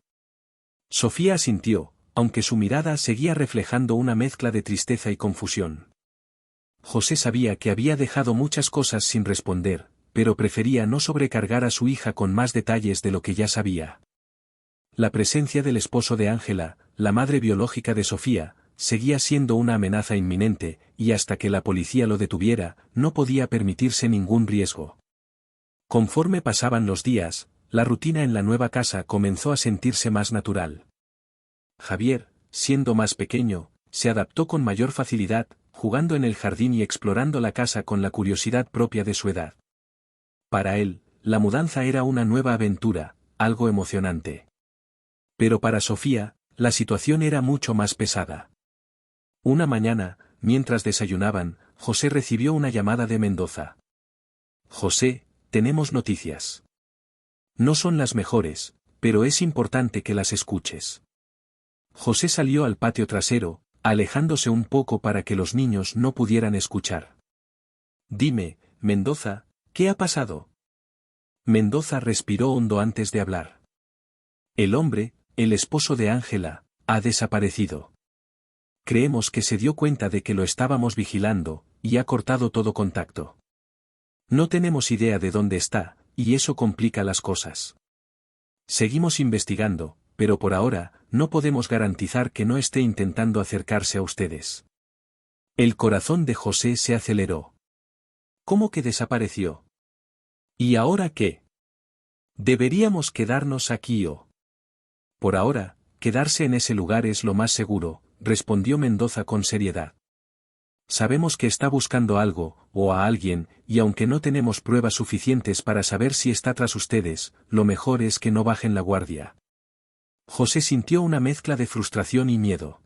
Sofía asintió, aunque su mirada seguía reflejando una mezcla de tristeza y confusión. José sabía que había dejado muchas cosas sin responder, pero prefería no sobrecargar a su hija con más detalles de lo que ya sabía. La presencia del esposo de Ángela, la madre biológica de Sofía, seguía siendo una amenaza inminente, y hasta que la policía lo detuviera, no podía permitirse ningún riesgo. Conforme pasaban los días, la rutina en la nueva casa comenzó a sentirse más natural. Javier, siendo más pequeño, se adaptó con mayor facilidad, jugando en el jardín y explorando la casa con la curiosidad propia de su edad. Para él, la mudanza era una nueva aventura, algo emocionante. Pero para Sofía, la situación era mucho más pesada. Una mañana, mientras desayunaban, José recibió una llamada de Mendoza. «José, tenemos noticias. No son las mejores, pero es importante que las escuches». José salió al patio trasero, alejándose un poco para que los niños no pudieran escuchar. «Dime, Mendoza, ¿qué ha pasado?». Mendoza respiró hondo antes de hablar. El hombre, el esposo de Ángela, Ha desaparecido. Creemos que se dio cuenta de que lo estábamos vigilando, y ha cortado todo contacto. No tenemos idea de dónde está, y eso complica las cosas. Seguimos investigando, pero por ahora, no podemos garantizar que no esté intentando acercarse a ustedes. El corazón de José se aceleró. ¿Cómo que desapareció? ¿Y ahora qué? ¿Deberíamos quedarnos aquí o? Por ahora, quedarse en ese lugar es lo más seguro, respondió Mendoza con seriedad. Sabemos que está buscando algo, o a alguien, y aunque no tenemos pruebas suficientes para saber si está tras ustedes, lo mejor es que no bajen la guardia. José sintió una mezcla de frustración y miedo.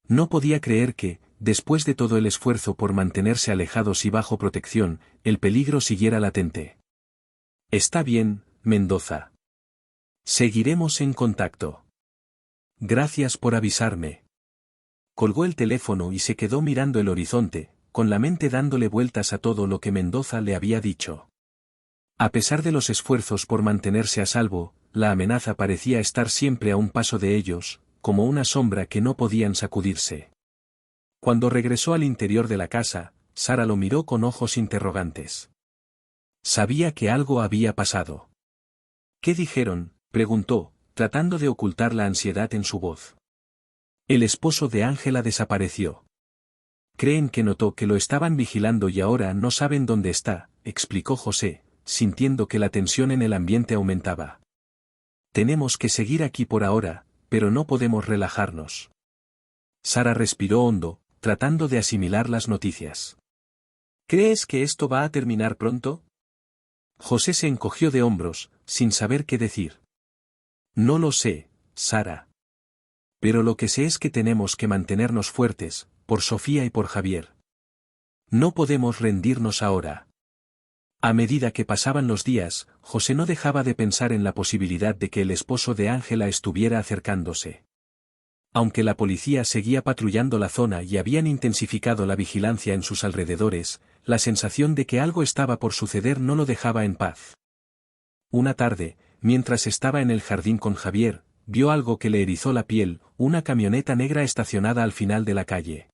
No podía creer que, después de todo el esfuerzo por mantenerse alejados y bajo protección, el peligro siguiera latente. Está bien, Mendoza. Seguiremos en contacto. Gracias por avisarme. Colgó el teléfono y se quedó mirando el horizonte, con la mente dándole vueltas a todo lo que Mendoza le había dicho. A pesar de los esfuerzos por mantenerse a salvo, la amenaza parecía estar siempre a un paso de ellos, como una sombra que no podían sacudirse. Cuando regresó al interior de la casa, Sara lo miró con ojos interrogantes. Sabía que algo había pasado. ¿Qué dijeron?, preguntó, tratando de ocultar la ansiedad en su voz. El esposo de Ángela desapareció. Creen que notó que lo estaban vigilando y ahora no saben dónde está, explicó José, sintiendo que la tensión en el ambiente aumentaba. Tenemos que seguir aquí por ahora, pero no podemos relajarnos. Sara respiró hondo, tratando de asimilar las noticias. ¿Crees que esto va a terminar pronto? José se encogió de hombros, sin saber qué decir. No lo sé, Sara. Pero lo que sé es que tenemos que mantenernos fuertes, por Sofía y por Javier. No podemos rendirnos ahora. A medida que pasaban los días, José no dejaba de pensar en la posibilidad de que el esposo de Ángela estuviera acercándose. Aunque la policía seguía patrullando la zona y habían intensificado la vigilancia en sus alrededores, la sensación de que algo estaba por suceder no lo dejaba en paz. Una tarde, mientras estaba en el jardín con Javier, vio algo que le erizó la piel, una camioneta negra estacionada al final de la calle.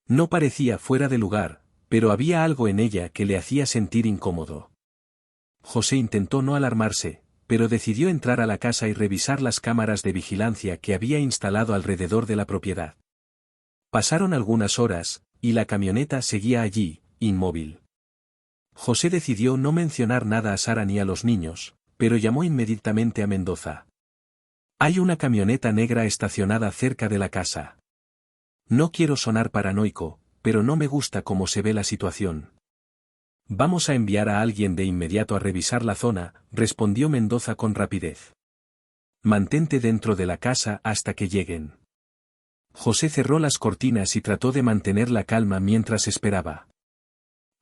No parecía fuera de lugar, pero había algo en ella que le hacía sentir incómodo. José intentó no alarmarse, pero decidió entrar a la casa y revisar las cámaras de vigilancia que había instalado alrededor de la propiedad. Pasaron algunas horas, y la camioneta seguía allí, inmóvil. José decidió no mencionar nada a Sara ni a los niños, pero llamó inmediatamente a Mendoza. Hay una camioneta negra estacionada cerca de la casa. No quiero sonar paranoico, pero no me gusta cómo se ve la situación. Vamos a enviar a alguien de inmediato a revisar la zona, respondió Mendoza con rapidez. Mantente dentro de la casa hasta que lleguen. José cerró las cortinas y trató de mantener la calma mientras esperaba.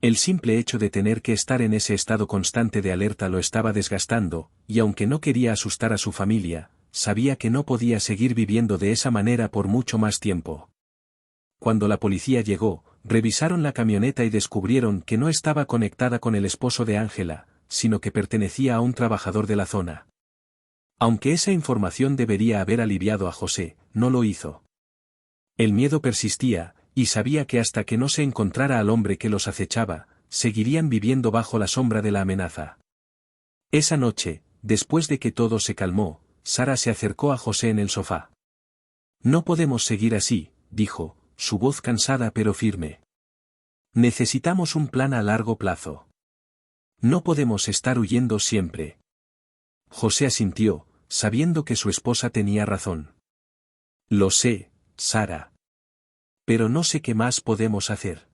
El simple hecho de tener que estar en ese estado constante de alerta lo estaba desgastando, y aunque no quería asustar a su familia, sabía que no podía seguir viviendo de esa manera por mucho más tiempo. Cuando la policía llegó, revisaron la camioneta y descubrieron que no estaba conectada con el esposo de Ángela, sino que pertenecía a un trabajador de la zona. Aunque esa información debería haber aliviado a José, no lo hizo. El miedo persistía, y sabía que hasta que no se encontrara al hombre que los acechaba, seguirían viviendo bajo la sombra de la amenaza. Esa noche, después de que todo se calmó, Sara se acercó a José en el sofá. No podemos seguir así, dijo, su voz cansada pero firme. Necesitamos un plan a largo plazo. No podemos estar huyendo siempre. José asintió, sabiendo que su esposa tenía razón. Lo sé, Sara. Pero no sé qué más podemos hacer.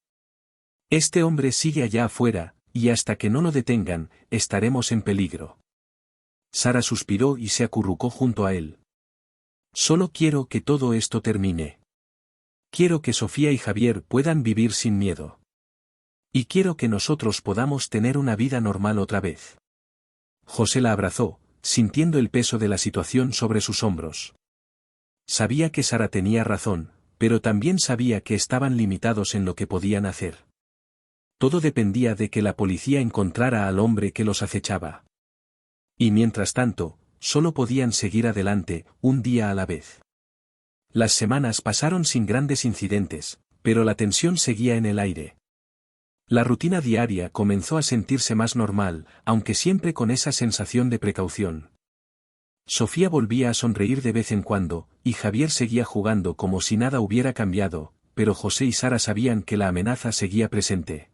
Este hombre sigue allá afuera, y hasta que no lo detengan, estaremos en peligro. Sara suspiró y se acurrucó junto a él. Solo quiero que todo esto termine. Quiero que Sofía y Javier puedan vivir sin miedo. Y quiero que nosotros podamos tener una vida normal otra vez. José la abrazó, sintiendo el peso de la situación sobre sus hombros. Sabía que Sara tenía razón, pero también sabía que estaban limitados en lo que podían hacer. Todo dependía de que la policía encontrara al hombre que los acechaba. Y mientras tanto, solo podían seguir adelante, un día a la vez. Las semanas pasaron sin grandes incidentes, pero la tensión seguía en el aire. La rutina diaria comenzó a sentirse más normal, aunque siempre con esa sensación de precaución. Sofía volvía a sonreír de vez en cuando, y Javier seguía jugando como si nada hubiera cambiado, pero José y Sara sabían que la amenaza seguía presente.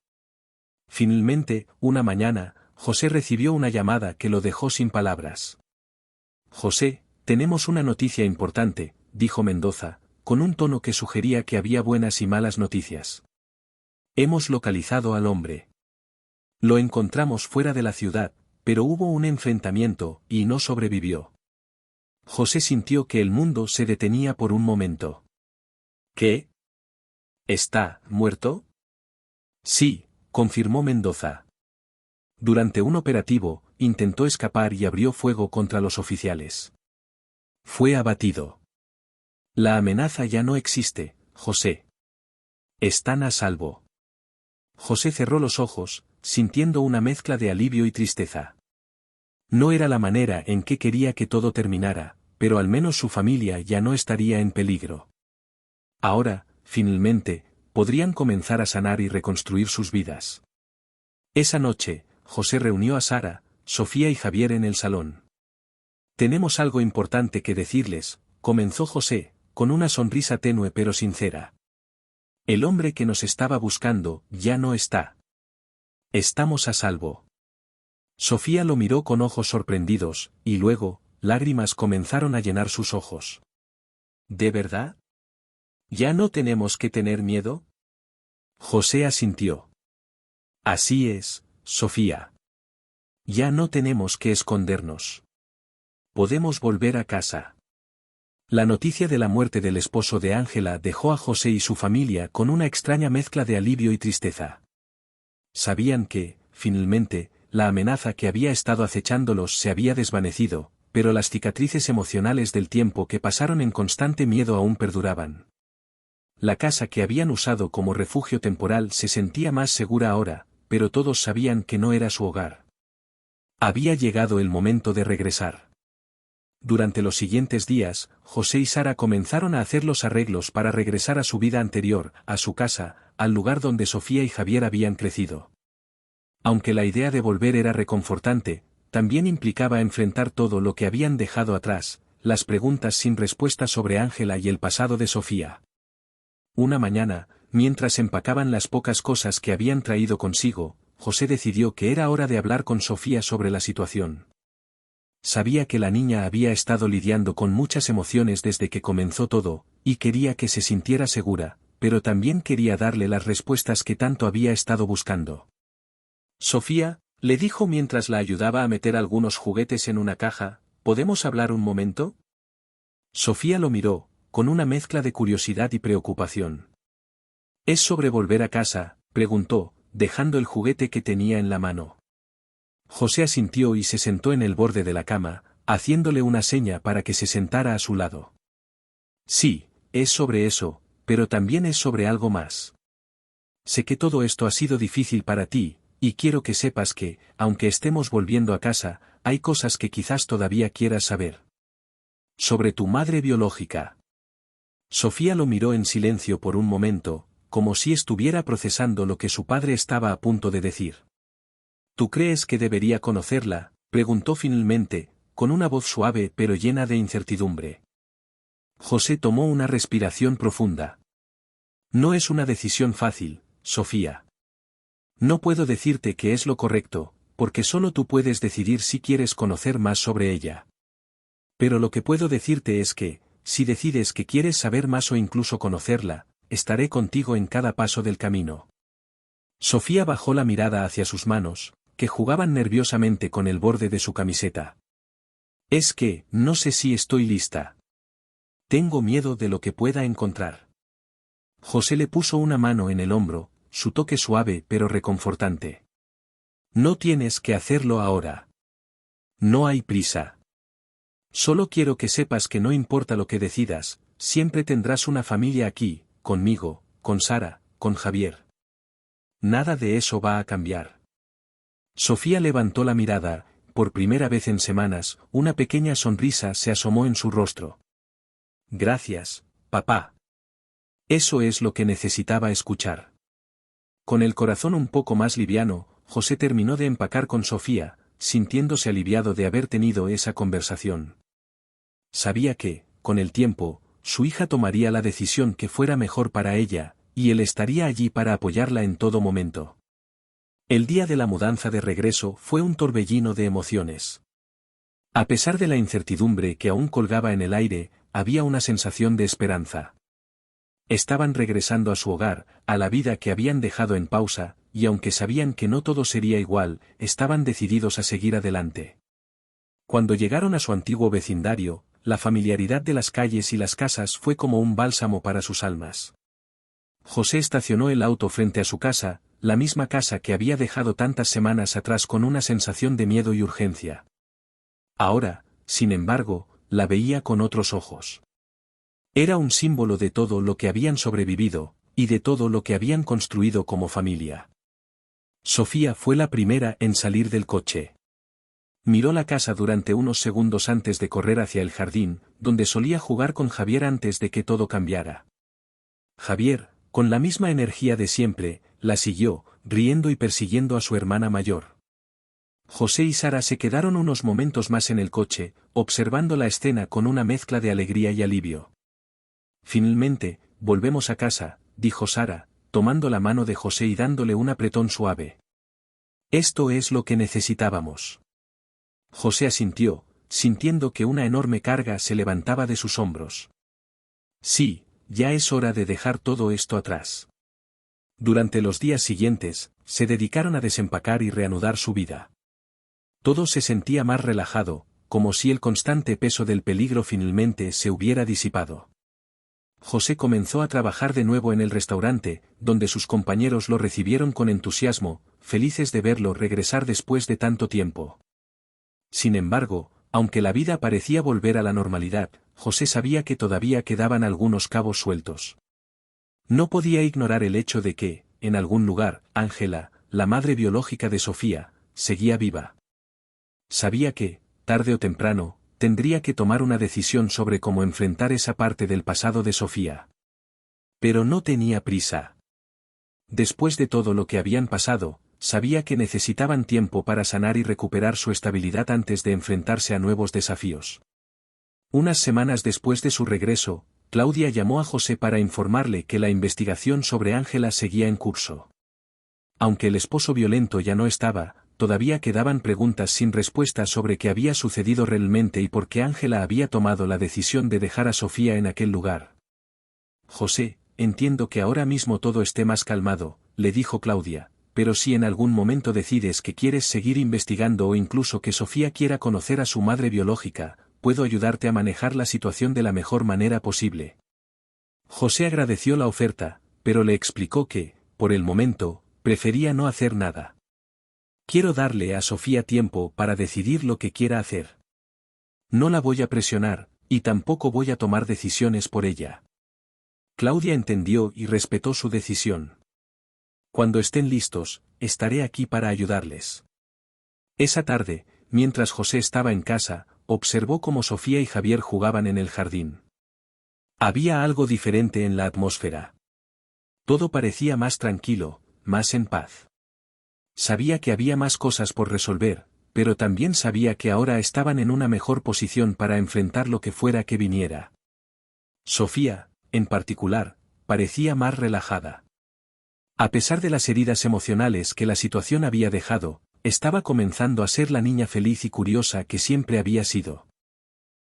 Finalmente, una mañana, José recibió una llamada que lo dejó sin palabras. «José, tenemos una noticia importante», dijo Mendoza, con un tono que sugería que había buenas y malas noticias. «Hemos localizado al hombre. Lo encontramos fuera de la ciudad, pero hubo un enfrentamiento, y no sobrevivió». José sintió que el mundo se detenía por un momento. «¿Qué? ¿Está muerto?» «Sí», confirmó Mendoza. Durante un operativo, intentó escapar y abrió fuego contra los oficiales. Fue abatido. La amenaza ya no existe, José. Están a salvo. José cerró los ojos, sintiendo una mezcla de alivio y tristeza. No era la manera en que quería que todo terminara, pero al menos su familia ya no estaría en peligro. Ahora, finalmente, podrían comenzar a sanar y reconstruir sus vidas. Esa noche, José reunió a Sara, Sofía y Javier en el salón. «Tenemos algo importante que decirles», comenzó José, con una sonrisa tenue pero sincera. «El hombre que nos estaba buscando, ya no está. Estamos a salvo». Sofía lo miró con ojos sorprendidos, y luego, lágrimas comenzaron a llenar sus ojos. «¿De verdad? ¿Ya no tenemos que tener miedo?» José asintió. «Así es, Sofía. Ya no tenemos que escondernos. Podemos volver a casa». La noticia de la muerte del esposo de Ángela dejó a José y su familia con una extraña mezcla de alivio y tristeza. Sabían que, finalmente, la amenaza que había estado acechándolos se había desvanecido, pero las cicatrices emocionales del tiempo que pasaron en constante miedo aún perduraban. La casa que habían usado como refugio temporal se sentía más segura ahora, pero todos sabían que no era su hogar. Había llegado el momento de regresar. Durante los siguientes días, José y Sara comenzaron a hacer los arreglos para regresar a su vida anterior, a su casa, al lugar donde Sofía y Javier habían crecido. Aunque la idea de volver era reconfortante, también implicaba enfrentar todo lo que habían dejado atrás, las preguntas sin respuesta sobre Ángela y el pasado de Sofía. Una mañana, mientras empacaban las pocas cosas que habían traído consigo, José decidió que era hora de hablar con Sofía sobre la situación. Sabía que la niña había estado lidiando con muchas emociones desde que comenzó todo, y quería que se sintiera segura, pero también quería darle las respuestas que tanto había estado buscando. «Sofía», le dijo mientras la ayudaba a meter algunos juguetes en una caja, «¿podemos hablar un momento?» Sofía lo miró, con una mezcla de curiosidad y preocupación. «¿Es sobre volver a casa?», preguntó, dejando el juguete que tenía en la mano. José asintió y se sentó en el borde de la cama, haciéndole una seña para que se sentara a su lado. «Sí, es sobre eso, pero también es sobre algo más. Sé que todo esto ha sido difícil para ti, y quiero que sepas que, aunque estemos volviendo a casa, hay cosas que quizás todavía quieras saber. Sobre tu madre biológica». Sofía lo miró en silencio por un momento, como si estuviera procesando lo que su padre estaba a punto de decir. «¿Tú crees que debería conocerla?», preguntó finalmente, con una voz suave pero llena de incertidumbre. José tomó una respiración profunda. «No es una decisión fácil, Sofía. No puedo decirte que es lo correcto, porque solo tú puedes decidir si quieres conocer más sobre ella. Pero lo que puedo decirte es que, si decides que quieres saber más o incluso conocerla, estaré contigo en cada paso del camino». Sofía bajó la mirada hacia sus manos, que jugaban nerviosamente con el borde de su camiseta. «Es que, no sé si estoy lista. Tengo miedo de lo que pueda encontrar». José le puso una mano en el hombro, su toque suave pero reconfortante. «No tienes que hacerlo ahora. No hay prisa. Solo quiero que sepas que no importa lo que decidas, siempre tendrás una familia aquí, conmigo, con Sara, con Javier. Nada de eso va a cambiar». Sofía levantó la mirada, por primera vez en semanas, una pequeña sonrisa se asomó en su rostro. «Gracias, papá. Eso es lo que necesitaba escuchar. Con el corazón un poco más liviano, José terminó de empacar con Sofía, sintiéndose aliviado de haber tenido esa conversación. Sabía que, con el tiempo, su hija tomaría la decisión que fuera mejor para ella, y él estaría allí para apoyarla en todo momento. El día de la mudanza de regreso fue un torbellino de emociones. A pesar de la incertidumbre que aún colgaba en el aire, había una sensación de esperanza. Estaban regresando a su hogar, a la vida que habían dejado en pausa, y aunque sabían que no todo sería igual, estaban decididos a seguir adelante. Cuando llegaron a su antiguo vecindario, la familiaridad de las calles y las casas fue como un bálsamo para sus almas. José estacionó el auto frente a su casa, la misma casa que había dejado tantas semanas atrás con una sensación de miedo y urgencia. Ahora, sin embargo, la veía con otros ojos. Era un símbolo de todo lo que habían sobrevivido, y de todo lo que habían construido como familia. Sofía fue la primera en salir del coche. Miró la casa durante unos segundos antes de correr hacia el jardín, donde solía jugar con Javier antes de que todo cambiara. Javier, con la misma energía de siempre, la siguió, riendo y persiguiendo a su hermana mayor. José y Sara se quedaron unos momentos más en el coche, observando la escena con una mezcla de alegría y alivio. Finalmente, volvemos a casa, dijo Sara, tomando la mano de José y dándole un apretón suave. Esto es lo que necesitábamos. José asintió, sintiendo que una enorme carga se levantaba de sus hombros. Sí, ya es hora de dejar todo esto atrás. Durante los días siguientes, se dedicaron a desempacar y reanudar su vida. Todo se sentía más relajado, como si el constante peso del peligro finalmente se hubiera disipado. José comenzó a trabajar de nuevo en el restaurante, donde sus compañeros lo recibieron con entusiasmo, felices de verlo regresar después de tanto tiempo. Sin embargo, aunque la vida parecía volver a la normalidad, José sabía que todavía quedaban algunos cabos sueltos. No podía ignorar el hecho de que, en algún lugar, Ángela, la madre biológica de Sofía, seguía viva. Sabía que, tarde o temprano, tendría que tomar una decisión sobre cómo enfrentar esa parte del pasado de Sofía. Pero no tenía prisa. Después de todo lo que habían pasado, sabía que necesitaban tiempo para sanar y recuperar su estabilidad antes de enfrentarse a nuevos desafíos. Unas semanas después de su regreso, Claudia llamó a José para informarle que la investigación sobre Ángela seguía en curso. Aunque el esposo violento ya no estaba, todavía quedaban preguntas sin respuesta sobre qué había sucedido realmente y por qué Ángela había tomado la decisión de dejar a Sofía en aquel lugar. José, entiendo que ahora mismo todo esté más calmado, le dijo Claudia, pero si en algún momento decides que quieres seguir investigando o incluso que Sofía quiera conocer a su madre biológica, puedo ayudarte a manejar la situación de la mejor manera posible. José agradeció la oferta, pero le explicó que, por el momento, prefería no hacer nada. Quiero darle a Sofía tiempo para decidir lo que quiera hacer. No la voy a presionar, y tampoco voy a tomar decisiones por ella. Claudia entendió y respetó su decisión. Cuando estén listos, estaré aquí para ayudarles. Esa tarde, mientras José estaba en casa, observó cómo Sofía y Javier jugaban en el jardín. Había algo diferente en la atmósfera. Todo parecía más tranquilo, más en paz. Sabía que había más cosas por resolver, pero también sabía que ahora estaban en una mejor posición para enfrentar lo que fuera que viniera. Sofía, en particular, parecía más relajada. A pesar de las heridas emocionales que la situación había dejado, estaba comenzando a ser la niña feliz y curiosa que siempre había sido.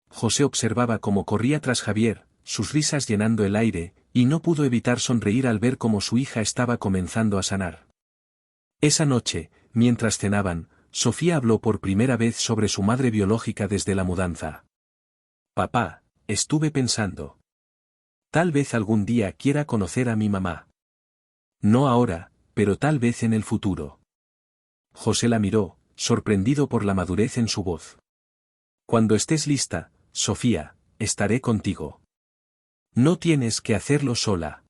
José observaba cómo corría tras Javier, sus risas llenando el aire, y no pudo evitar sonreír al ver cómo su hija estaba comenzando a sanar. Esa noche, mientras cenaban, Sofía habló por primera vez sobre su madre biológica desde la mudanza. Papá, estuve pensando. Tal vez algún día quiera conocer a mi mamá. No ahora, pero tal vez en el futuro. José la miró, sorprendido por la madurez en su voz. Cuando estés lista, Sofía, estaré contigo. No tienes que hacerlo sola.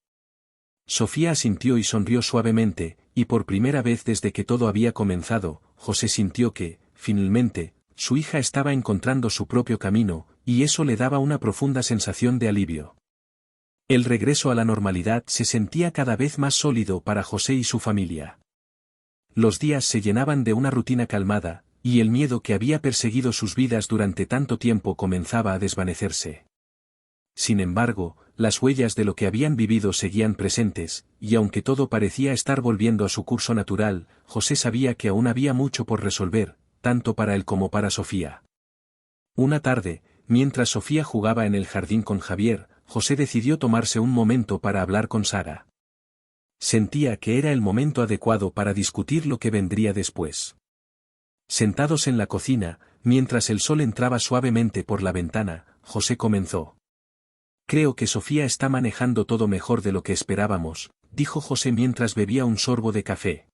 Sofía asintió y sonrió suavemente, y por primera vez desde que todo había comenzado, José sintió que, finalmente, su hija estaba encontrando su propio camino, y eso le daba una profunda sensación de alivio. El regreso a la normalidad se sentía cada vez más sólido para José y su familia. Los días se llenaban de una rutina calmada, y el miedo que había perseguido sus vidas durante tanto tiempo comenzaba a desvanecerse. Sin embargo, las huellas de lo que habían vivido seguían presentes, y aunque todo parecía estar volviendo a su curso natural, José sabía que aún había mucho por resolver, tanto para él como para Sofía. Una tarde, mientras Sofía jugaba en el jardín con Javier, José decidió tomarse un momento para hablar con Sara. Sentía que era el momento adecuado para discutir lo que vendría después. Sentados en la cocina, mientras el sol entraba suavemente por la ventana, José comenzó. Creo que Sofía está manejando todo mejor de lo que esperábamos, dijo José mientras bebía un sorbo de café.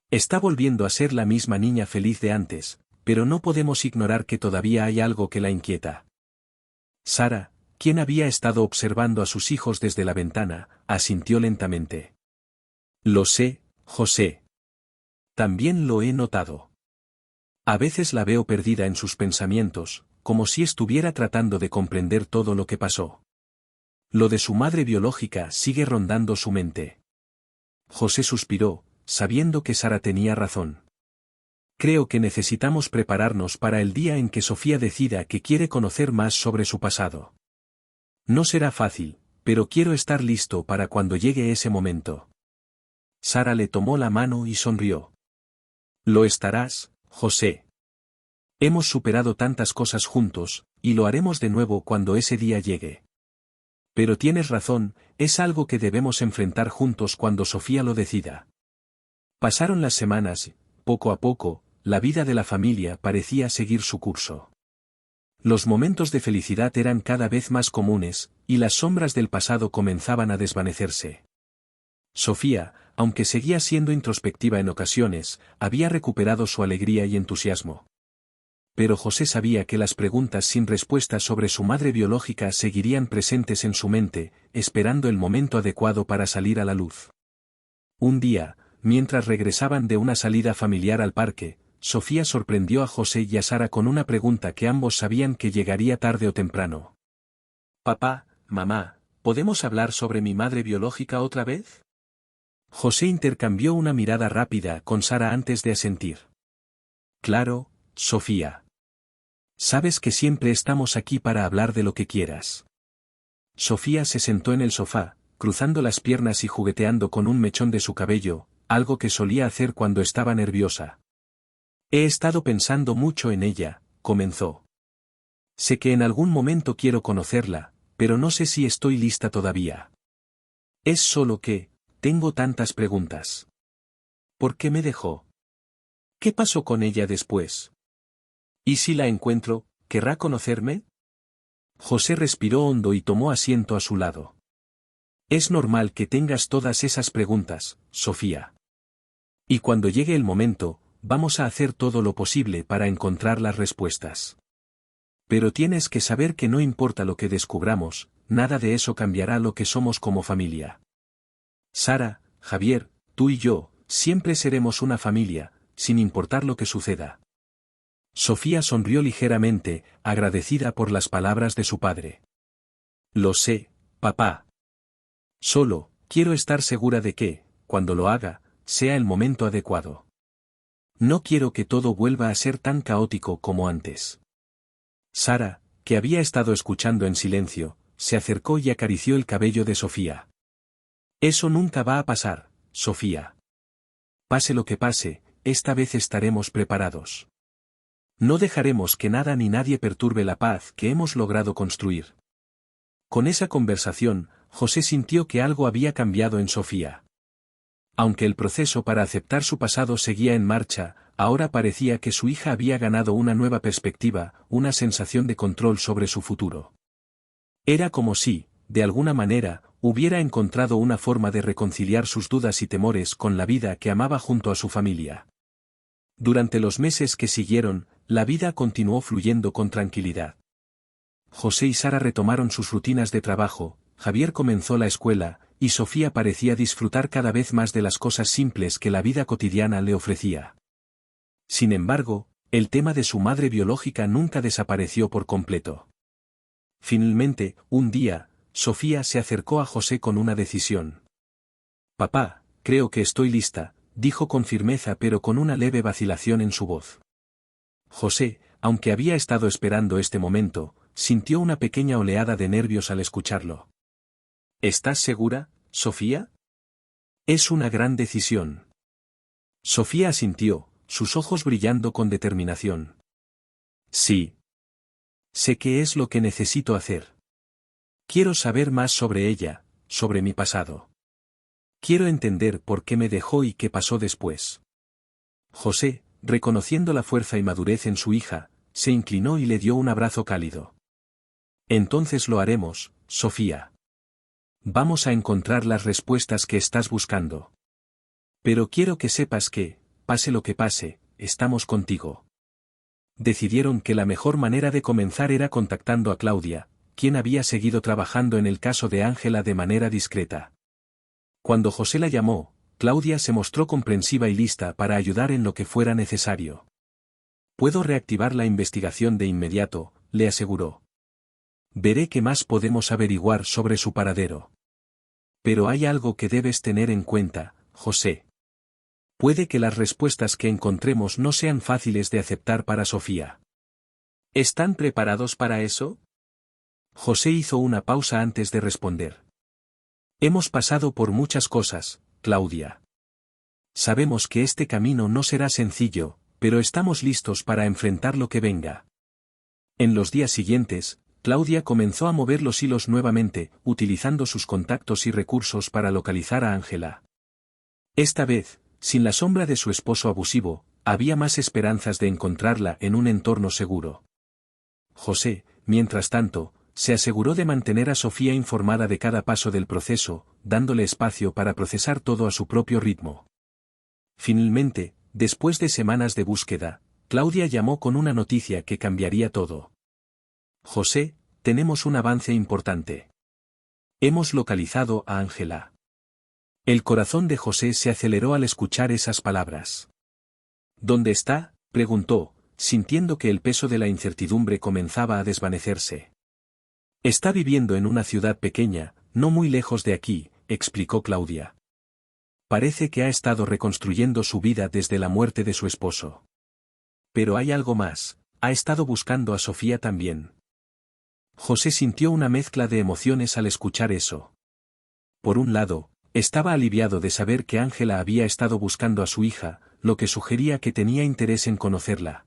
Está volviendo a ser la misma niña feliz de antes, pero no podemos ignorar que todavía hay algo que la inquieta. Sara, quien había estado observando a sus hijos desde la ventana, asintió lentamente. Lo sé, José. También lo he notado. A veces la veo perdida en sus pensamientos, como si estuviera tratando de comprender todo lo que pasó. Lo de su madre biológica sigue rondando su mente. José suspiró, sabiendo que Sara tenía razón. Creo que necesitamos prepararnos para el día en que Sofía decida que quiere conocer más sobre su pasado. No será fácil, pero quiero estar listo para cuando llegue ese momento. Sara le tomó la mano y sonrió. Lo estarás, José. Hemos superado tantas cosas juntos, y lo haremos de nuevo cuando ese día llegue. Pero tienes razón, es algo que debemos enfrentar juntos cuando Sofía lo decida. Pasaron las semanas, poco a poco, la vida de la familia parecía seguir su curso. Los momentos de felicidad eran cada vez más comunes, y las sombras del pasado comenzaban a desvanecerse. Sofía, aunque seguía siendo introspectiva en ocasiones, había recuperado su alegría y entusiasmo. Pero José sabía que las preguntas sin respuesta sobre su madre biológica seguirían presentes en su mente, esperando el momento adecuado para salir a la luz. Un día, mientras regresaban de una salida familiar al parque, Sofía sorprendió a José y a Sara con una pregunta que ambos sabían que llegaría tarde o temprano. Papá, mamá, ¿podemos hablar sobre mi madre biológica otra vez? José intercambió una mirada rápida con Sara antes de asentir. Claro, Sofía. Sabes que siempre estamos aquí para hablar de lo que quieras. Sofía se sentó en el sofá, cruzando las piernas y jugueteando con un mechón de su cabello, algo que solía hacer cuando estaba nerviosa. He estado pensando mucho en ella, comenzó. Sé que en algún momento quiero conocerla, pero no sé si estoy lista todavía. Es solo que, tengo tantas preguntas. ¿Por qué me dejó? ¿Qué pasó con ella después? ¿Y si la encuentro, querrá conocerme? José respiró hondo y tomó asiento a su lado. Es normal que tengas todas esas preguntas, Sofía. Y cuando llegue el momento, vamos a hacer todo lo posible para encontrar las respuestas. Pero tienes que saber que no importa lo que descubramos, nada de eso cambiará lo que somos como familia. Sara, Javier, tú y yo, siempre seremos una familia, sin importar lo que suceda. Sofía sonrió ligeramente, agradecida por las palabras de su padre. Lo sé, papá. Solo, quiero estar segura de que, cuando lo haga, sea el momento adecuado. No quiero que todo vuelva a ser tan caótico como antes. Sara, que había estado escuchando en silencio, se acercó y acarició el cabello de Sofía. Eso nunca va a pasar, Sofía. Pase lo que pase, esta vez estaremos preparados. No dejaremos que nada ni nadie perturbe la paz que hemos logrado construir. Con esa conversación, José sintió que algo había cambiado en Sofía. Aunque el proceso para aceptar su pasado seguía en marcha, ahora parecía que su hija había ganado una nueva perspectiva, una sensación de control sobre su futuro. Era como si, de alguna manera, hubiera encontrado una forma de reconciliar sus dudas y temores con la vida que amaba junto a su familia. Durante los meses que siguieron, la vida continuó fluyendo con tranquilidad. José y Sara retomaron sus rutinas de trabajo, Javier comenzó la escuela, y Sofía parecía disfrutar cada vez más de las cosas simples que la vida cotidiana le ofrecía. Sin embargo, el tema de su madre biológica nunca desapareció por completo. Finalmente, un día, Sofía se acercó a José con una decisión. Papá, creo que estoy lista, dijo con firmeza pero con una leve vacilación en su voz. José, aunque había estado esperando este momento, sintió una pequeña oleada de nervios al escucharlo. ¿Estás segura, Sofía? Es una gran decisión. Sofía asintió, sus ojos brillando con determinación. Sí. Sé qué es lo que necesito hacer. Quiero saber más sobre ella, sobre mi pasado. Quiero entender por qué me dejó y qué pasó después. José, reconociendo la fuerza y madurez en su hija, se inclinó y le dio un abrazo cálido. Entonces lo haremos, Sofía. Vamos a encontrar las respuestas que estás buscando. Pero quiero que sepas que, pase lo que pase, estamos contigo. Decidieron que la mejor manera de comenzar era contactando a Claudia, quien había seguido trabajando en el caso de Ángela de manera discreta. Cuando José la llamó, Claudia se mostró comprensiva y lista para ayudar en lo que fuera necesario. Puedo reactivar la investigación de inmediato, le aseguró. Veré qué más podemos averiguar sobre su paradero. Pero hay algo que debes tener en cuenta, José. Puede que las respuestas que encontremos no sean fáciles de aceptar para Sofía. ¿Están preparados para eso? José hizo una pausa antes de responder. Hemos pasado por muchas cosas, Claudia. Sabemos que este camino no será sencillo, pero estamos listos para enfrentar lo que venga. En los días siguientes, Claudia comenzó a mover los hilos nuevamente, utilizando sus contactos y recursos para localizar a Ángela. Esta vez, sin la sombra de su esposo abusivo, había más esperanzas de encontrarla en un entorno seguro. José, mientras tanto, se aseguró de mantener a Sofía informada de cada paso del proceso, dándole espacio para procesar todo a su propio ritmo. Finalmente, después de semanas de búsqueda, Claudia llamó con una noticia que cambiaría todo. José, tenemos un avance importante. Hemos localizado a Ángela. El corazón de José se aceleró al escuchar esas palabras. ¿Dónde está?, preguntó, sintiendo que el peso de la incertidumbre comenzaba a desvanecerse. Está viviendo en una ciudad pequeña, no muy lejos de aquí, explicó Claudia. Parece que ha estado reconstruyendo su vida desde la muerte de su esposo. Pero hay algo más, ha estado buscando a Sofía también. José sintió una mezcla de emociones al escuchar eso. Por un lado, estaba aliviado de saber que Ángela había estado buscando a su hija, lo que sugería que tenía interés en conocerla.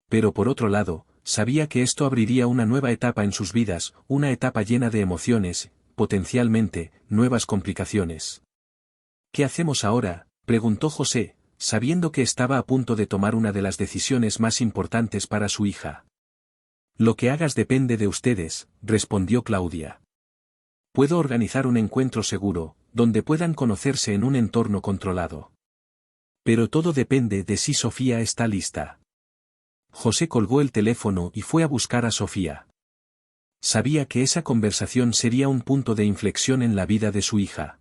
Pero por otro lado, sabía que esto abriría una nueva etapa en sus vidas, una etapa llena de emociones, potencialmente, nuevas complicaciones. ¿Qué hacemos ahora?, preguntó José, sabiendo que estaba a punto de tomar una de las decisiones más importantes para su hija. Lo que hagas depende de ustedes, respondió Claudia. Puedo organizar un encuentro seguro, donde puedan conocerse en un entorno controlado. Pero todo depende de si Sofía está lista. José colgó el teléfono y fue a buscar a Sofía. Sabía que esa conversación sería un punto de inflexión en la vida de su hija.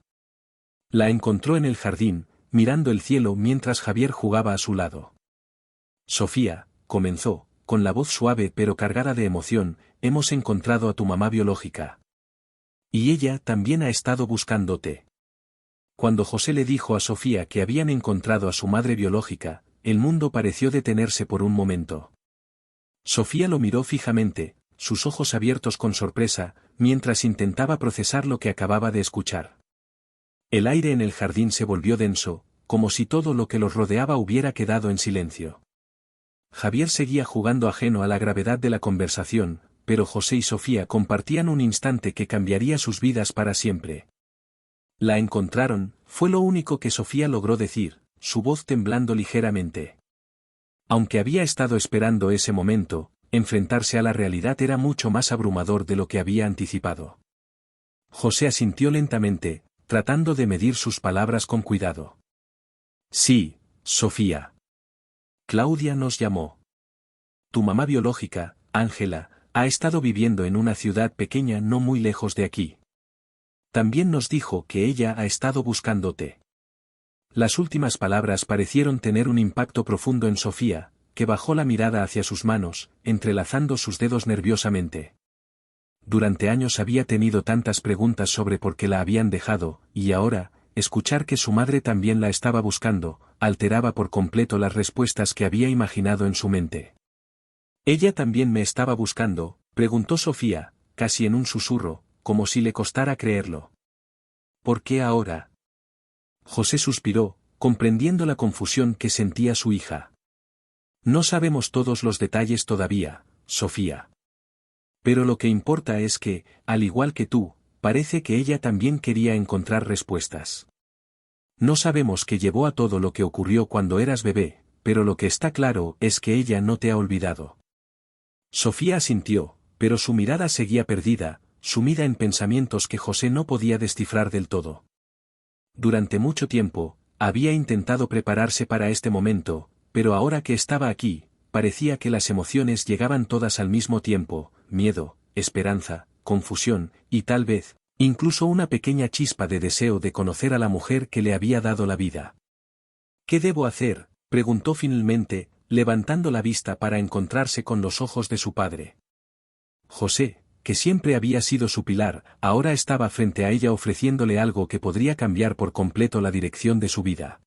La encontró en el jardín, mirando el cielo mientras Javier jugaba a su lado. Sofía, comenzó, con la voz suave pero cargada de emoción, hemos encontrado a tu mamá biológica. Y ella también ha estado buscándote. Cuando José le dijo a Sofía que habían encontrado a su madre biológica, el mundo pareció detenerse por un momento. Sofía lo miró fijamente, sus ojos abiertos con sorpresa, mientras intentaba procesar lo que acababa de escuchar. El aire en el jardín se volvió denso, como si todo lo que los rodeaba hubiera quedado en silencio. Javier seguía jugando ajeno a la gravedad de la conversación, pero José y Sofía compartían un instante que cambiaría sus vidas para siempre. La encontraron, fue lo único que Sofía logró decir, su voz temblando ligeramente. Aunque había estado esperando ese momento, enfrentarse a la realidad era mucho más abrumador de lo que había anticipado. José asintió lentamente, tratando de medir sus palabras con cuidado. Sí, Sofía. Claudia nos llamó. Tu mamá biológica, Ángela, ha estado viviendo en una ciudad pequeña no muy lejos de aquí. También nos dijo que ella ha estado buscándote. Las últimas palabras parecieron tener un impacto profundo en Sofía, que bajó la mirada hacia sus manos, entrelazando sus dedos nerviosamente. durante años había tenido tantas preguntas sobre por qué la habían dejado, y ahora, escuchar que su madre también la estaba buscando, alteraba por completo las respuestas que había imaginado en su mente. ¿Ella también me estaba buscando?, preguntó Sofía, casi en un susurro, como si le costara creerlo. ¿Por qué ahora? José suspiró, comprendiendo la confusión que sentía su hija. No sabemos todos los detalles todavía, Sofía. Pero lo que importa es que, al igual que tú, parece que ella también quería encontrar respuestas. No sabemos qué llevó a todo lo que ocurrió cuando eras bebé, pero lo que está claro es que ella no te ha olvidado. Sofía asintió, pero su mirada seguía perdida, sumida en pensamientos que José no podía descifrar del todo. Durante mucho tiempo, había intentado prepararse para este momento, pero ahora que estaba aquí, parecía que las emociones llegaban todas al mismo tiempo: miedo, esperanza, confusión, y tal vez, incluso una pequeña chispa de deseo de conocer a la mujer que le había dado la vida. ¿Qué debo hacer?, preguntó finalmente, levantando la vista para encontrarse con los ojos de su padre. José, que siempre había sido su pilar, ahora estaba frente a ella ofreciéndole algo que podría cambiar por completo la dirección de su vida.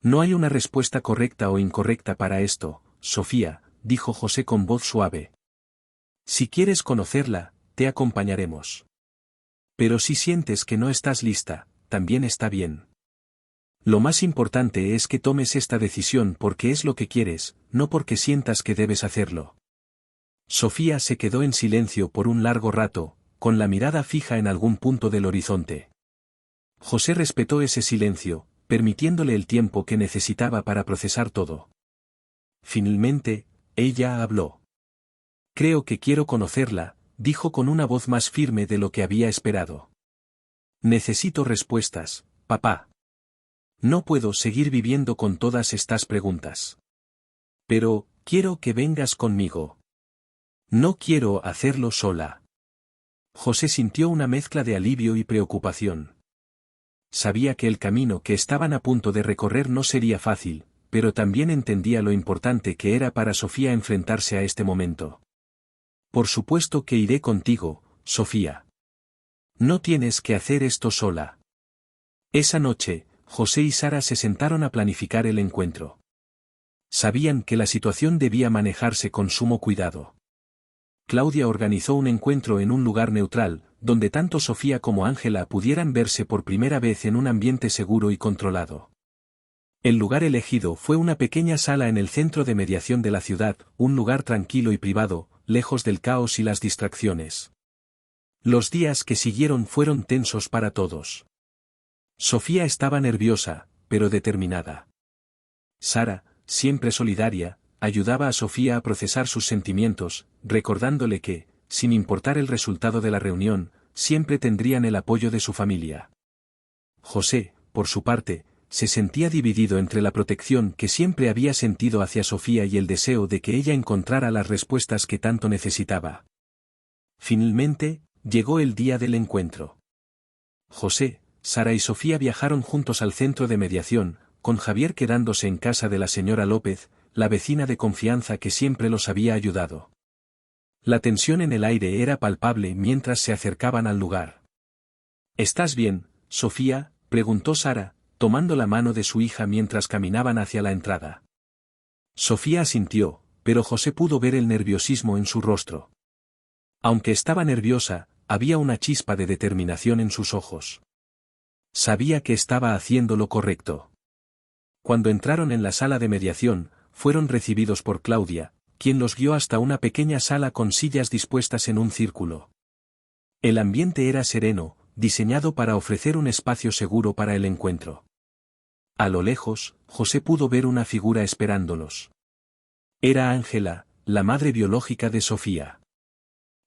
No hay una respuesta correcta o incorrecta para esto, Sofía, dijo José con voz suave. Si quieres conocerla, te acompañaremos. Pero si sientes que no estás lista, también está bien. Lo más importante es que tomes esta decisión porque es lo que quieres, no porque sientas que debes hacerlo. Sofía se quedó en silencio por un largo rato, con la mirada fija en algún punto del horizonte. José respetó ese silencio, permitiéndole el tiempo que necesitaba para procesar todo. Finalmente, ella habló. Creo que quiero conocerla, dijo con una voz más firme de lo que había esperado. Necesito respuestas, papá. No puedo seguir viviendo con todas estas preguntas. Pero, quiero que vengas conmigo. No quiero hacerlo sola. José sintió una mezcla de alivio y preocupación. Sabía que el camino que estaban a punto de recorrer no sería fácil, pero también entendía lo importante que era para Sofía enfrentarse a este momento. Por supuesto que iré contigo, Sofía. No tienes que hacer esto sola. Esa noche, José y Sara se sentaron a planificar el encuentro. Sabían que la situación debía manejarse con sumo cuidado. Claudia organizó un encuentro en un lugar neutral, donde tanto Sofía como Ángela pudieran verse por primera vez en un ambiente seguro y controlado. El lugar elegido fue una pequeña sala en el centro de mediación de la ciudad, un lugar tranquilo y privado, lejos del caos y las distracciones. Los días que siguieron fueron tensos para todos. Sofía estaba nerviosa, pero determinada. Sara, siempre solidaria, ayudaba a Sofía a procesar sus sentimientos, recordándole que, sin importar el resultado de la reunión, siempre tendrían el apoyo de su familia. José, por su parte, se sentía dividido entre la protección que siempre había sentido hacia Sofía y el deseo de que ella encontrara las respuestas que tanto necesitaba. Finalmente, llegó el día del encuentro. José, Sara y Sofía viajaron juntos al centro de mediación, con Javier quedándose en casa de la señora López, la vecina de confianza que siempre los había ayudado. La tensión en el aire era palpable mientras se acercaban al lugar. ¿Estás bien, Sofía?, preguntó Sara, tomando la mano de su hija mientras caminaban hacia la entrada. Sofía asintió, pero José pudo ver el nerviosismo en su rostro. Aunque estaba nerviosa, había una chispa de determinación en sus ojos. Sabía que estaba haciendo lo correcto. Cuando entraron en la sala de mediación, fueron recibidos por Claudia, quien los guió hasta una pequeña sala con sillas dispuestas en un círculo. El ambiente era sereno, diseñado para ofrecer un espacio seguro para el encuentro. A lo lejos, José pudo ver una figura esperándolos. Era Ángela, la madre biológica de Sofía.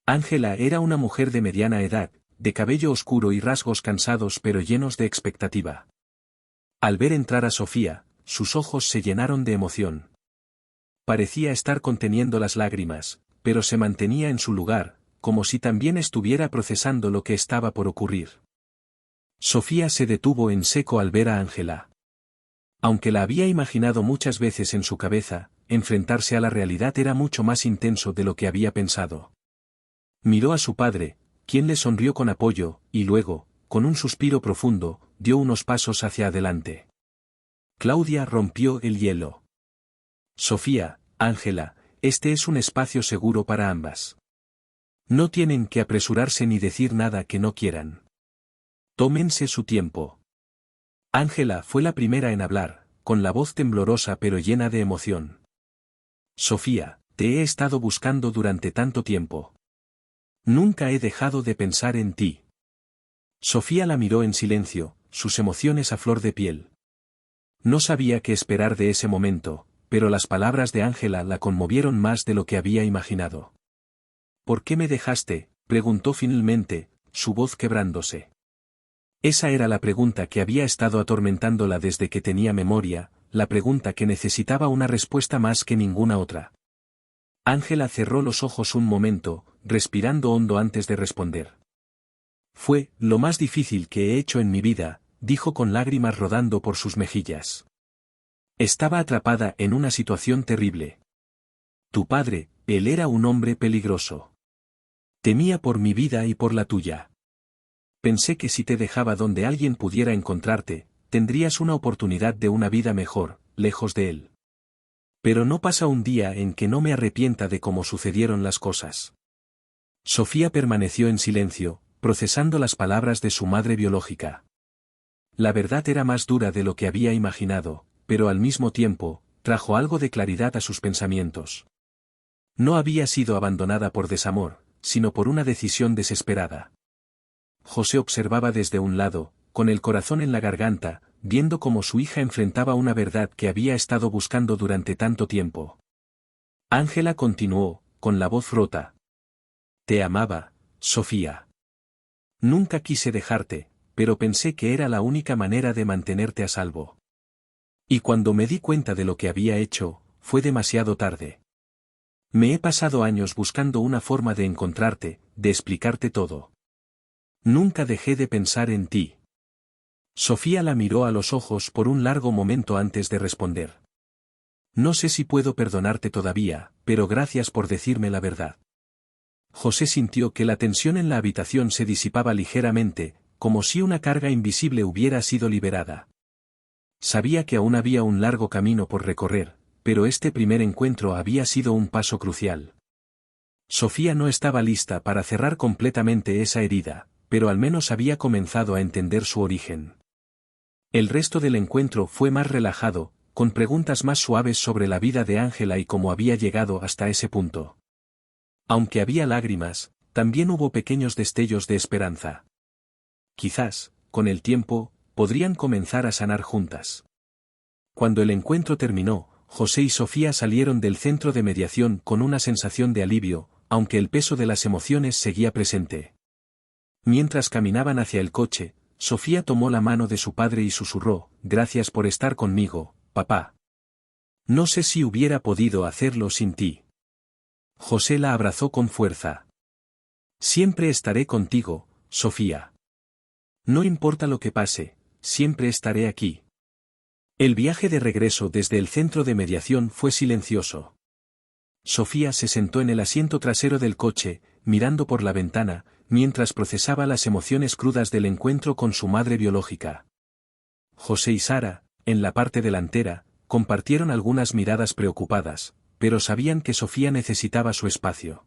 Ángela era una mujer de mediana edad, de cabello oscuro y rasgos cansados pero llenos de expectativa. Al ver entrar a Sofía, sus ojos se llenaron de emoción. Parecía estar conteniendo las lágrimas, pero se mantenía en su lugar, como si también estuviera procesando lo que estaba por ocurrir. Sofía se detuvo en seco al ver a Ángela. Aunque la había imaginado muchas veces en su cabeza, enfrentarse a la realidad era mucho más intenso de lo que había pensado. Miró a su padre, quien le sonrió con apoyo, y luego, con un suspiro profundo, dio unos pasos hacia adelante. Claudia rompió el hielo. Sofía, Ángela, este es un espacio seguro para ambas. No tienen que apresurarse ni decir nada que no quieran. Tómense su tiempo. Ángela fue la primera en hablar, con la voz temblorosa pero llena de emoción. Sofía, te he estado buscando durante tanto tiempo. Nunca he dejado de pensar en ti. Sofía la miró en silencio, sus emociones a flor de piel. No sabía qué esperar de ese momento, pero las palabras de Ángela la conmovieron más de lo que había imaginado. ¿Por qué me dejaste?, preguntó finalmente, su voz quebrándose. Esa era la pregunta que había estado atormentándola desde que tenía memoria, la pregunta que necesitaba una respuesta más que ninguna otra. Ángela cerró los ojos un momento, respirando hondo antes de responder. Fue lo más difícil que he hecho en mi vida, dijo con lágrimas rodando por sus mejillas. Estaba atrapada en una situación terrible. Tu padre, él era un hombre peligroso. Temía por mi vida y por la tuya. Pensé que si te dejaba donde alguien pudiera encontrarte, tendrías una oportunidad de una vida mejor, lejos de él. Pero no pasa un día en que no me arrepienta de cómo sucedieron las cosas. Sofía permaneció en silencio, procesando las palabras de su madre biológica. La verdad era más dura de lo que había imaginado, pero al mismo tiempo, trajo algo de claridad a sus pensamientos. No había sido abandonada por desamor, sino por una decisión desesperada. José observaba desde un lado, con el corazón en la garganta, viendo cómo su hija enfrentaba una verdad que había estado buscando durante tanto tiempo. Ángela continuó, con la voz rota. Te amaba, Sofía. Nunca quise dejarte, pero pensé que era la única manera de mantenerte a salvo. Y cuando me di cuenta de lo que había hecho, fue demasiado tarde. Me he pasado años buscando una forma de encontrarte, de explicarte todo. Nunca dejé de pensar en ti. Sofía la miró a los ojos por un largo momento antes de responder. No sé si puedo perdonarte todavía, pero gracias por decirme la verdad. José sintió que la tensión en la habitación se disipaba ligeramente, como si una carga invisible hubiera sido liberada. Sabía que aún había un largo camino por recorrer, pero este primer encuentro había sido un paso crucial. Sofía no estaba lista para cerrar completamente esa herida, pero al menos había comenzado a entender su origen. El resto del encuentro fue más relajado, con preguntas más suaves sobre la vida de Ángela y cómo había llegado hasta ese punto. Aunque había lágrimas, también hubo pequeños destellos de esperanza. Quizás, con el tiempo, podrían comenzar a sanar juntas. Cuando el encuentro terminó, José y Sofía salieron del centro de mediación con una sensación de alivio, aunque el peso de las emociones seguía presente. Mientras caminaban hacia el coche, Sofía tomó la mano de su padre y susurró, «Gracias por estar conmigo, papá. No sé si hubiera podido hacerlo sin ti». José la abrazó con fuerza. «Siempre estaré contigo, Sofía. No importa lo que pase, siempre estaré aquí». El viaje de regreso desde el centro de mediación fue silencioso. Sofía se sentó en el asiento trasero del coche, mirando por la ventana, mientras procesaba las emociones crudas del encuentro con su madre biológica. José y Sara, en la parte delantera, compartieron algunas miradas preocupadas, pero sabían que Sofía necesitaba su espacio.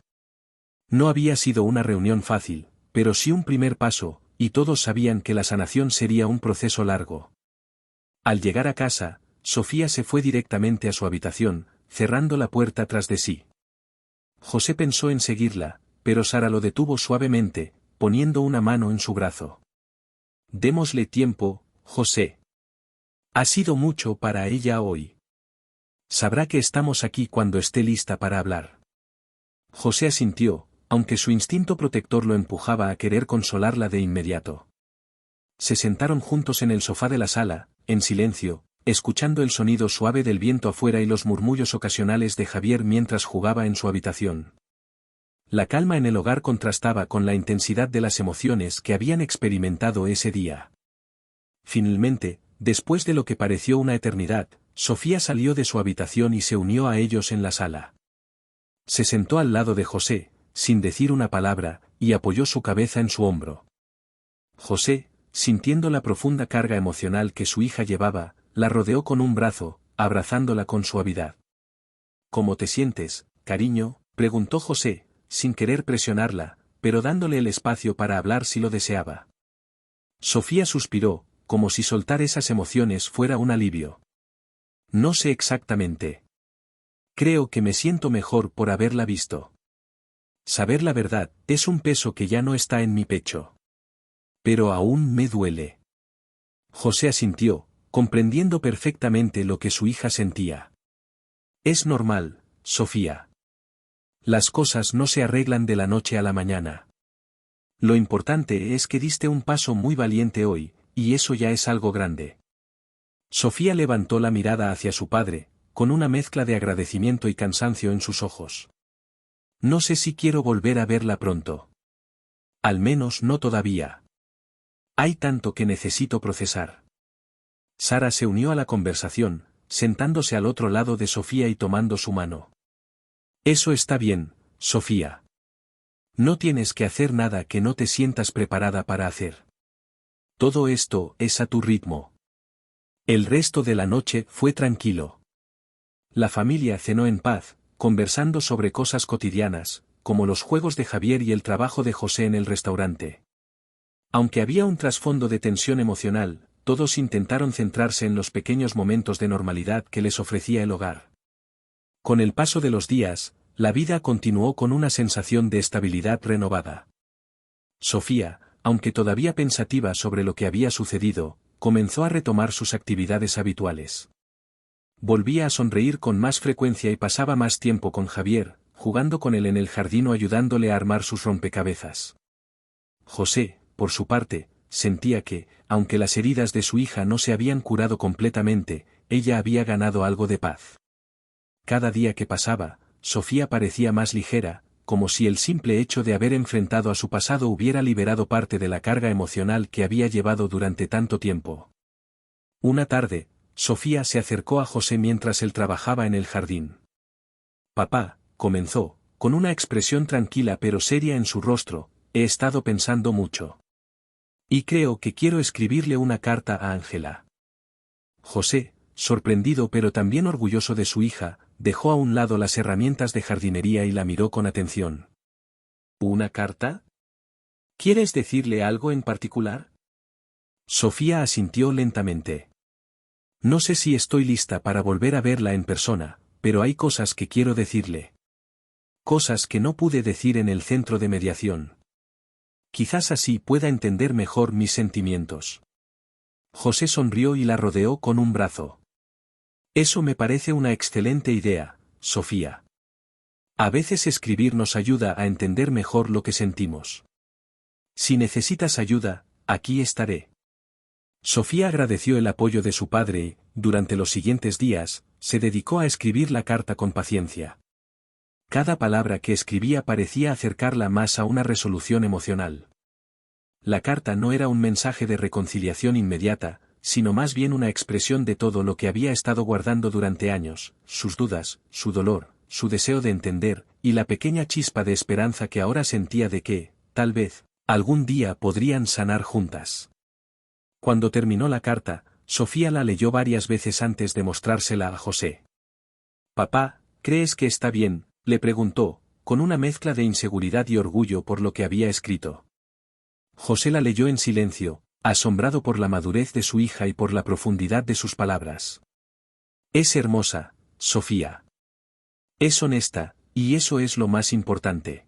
No había sido una reunión fácil, pero sí un primer paso, y todos sabían que la sanación sería un proceso largo. Al llegar a casa, Sofía se fue directamente a su habitación, cerrando la puerta tras de sí. José pensó en seguirla, pero Sara lo detuvo suavemente, poniendo una mano en su brazo. «Démosle tiempo, José. Ha sido mucho para ella hoy. Sabrá que estamos aquí cuando esté lista para hablar». José asintió, aunque su instinto protector lo empujaba a querer consolarla de inmediato. Se sentaron juntos en el sofá de la sala, en silencio, escuchando el sonido suave del viento afuera y los murmullos ocasionales de Javier mientras jugaba en su habitación. La calma en el hogar contrastaba con la intensidad de las emociones que habían experimentado ese día. Finalmente, después de lo que pareció una eternidad, Sofía salió de su habitación y se unió a ellos en la sala. Se sentó al lado de José, sin decir una palabra, y apoyó su cabeza en su hombro. José, sintiendo la profunda carga emocional que su hija llevaba, la rodeó con un brazo, abrazándola con suavidad. ¿Cómo te sientes, cariño?, preguntó José, sin querer presionarla, pero dándole el espacio para hablar si lo deseaba. Sofía suspiró, como si soltar esas emociones fuera un alivio. No sé exactamente. Creo que me siento mejor por haberla visto. Saber la verdad es un peso que ya no está en mi pecho. Pero aún me duele. José asintió, comprendiendo perfectamente lo que su hija sentía. Es normal, Sofía. Las cosas no se arreglan de la noche a la mañana. Lo importante es que diste un paso muy valiente hoy, y eso ya es algo grande. Sofía levantó la mirada hacia su padre, con una mezcla de agradecimiento y cansancio en sus ojos. No sé si quiero volver a verla pronto. Al menos no todavía. Hay tanto que necesito procesar. Sara se unió a la conversación, sentándose al otro lado de Sofía y tomando su mano. Eso está bien, Sofía. No tienes que hacer nada que no te sientas preparada para hacer. Todo esto es a tu ritmo. El resto de la noche fue tranquilo. La familia cenó en paz, conversando sobre cosas cotidianas, como los juegos de Javier y el trabajo de José en el restaurante. Aunque había un trasfondo de tensión emocional, todos intentaron centrarse en los pequeños momentos de normalidad que les ofrecía el hogar. Con el paso de los días, la vida continuó con una sensación de estabilidad renovada. Sofía, aunque todavía pensativa sobre lo que había sucedido, comenzó a retomar sus actividades habituales. Volvía a sonreír con más frecuencia y pasaba más tiempo con Javier, jugando con él en el jardín o ayudándole a armar sus rompecabezas. José, por su parte, sentía que, aunque las heridas de su hija no se habían curado completamente, ella había ganado algo de paz. Cada día que pasaba, Sofía parecía más ligera, como si el simple hecho de haber enfrentado a su pasado hubiera liberado parte de la carga emocional que había llevado durante tanto tiempo. Una tarde, Sofía se acercó a José mientras él trabajaba en el jardín. Papá, comenzó, con una expresión tranquila pero seria en su rostro, he estado pensando mucho. Y creo que quiero escribirle una carta a Ángela. José, sorprendido pero también orgulloso de su hija, dejó a un lado las herramientas de jardinería y la miró con atención. ¿Una carta? ¿Quieres decirle algo en particular? Sofía asintió lentamente. No sé si estoy lista para volver a verla en persona, pero hay cosas que quiero decirle. Cosas que no pude decir en el centro de mediación. Quizás así pueda entender mejor mis sentimientos. José sonrió y la rodeó con un brazo. Eso me parece una excelente idea, Sofía. A veces escribir nos ayuda a entender mejor lo que sentimos. Si necesitas ayuda, aquí estaré. Sofía agradeció el apoyo de su padre y, durante los siguientes días, se dedicó a escribir la carta con paciencia. Cada palabra que escribía parecía acercarla más a una resolución emocional. La carta no era un mensaje de reconciliación inmediata, sino más bien una expresión de todo lo que había estado guardando durante años, sus dudas, su dolor, su deseo de entender, y la pequeña chispa de esperanza que ahora sentía de que, tal vez, algún día podrían sanar juntas. Cuando terminó la carta, Sofía la leyó varias veces antes de mostrársela a José. «Papá, ¿crees que está bien?», le preguntó, con una mezcla de inseguridad y orgullo por lo que había escrito. José la leyó en silencio, asombrado por la madurez de su hija y por la profundidad de sus palabras. «Es hermosa, Sofía. Es honesta, y eso es lo más importante.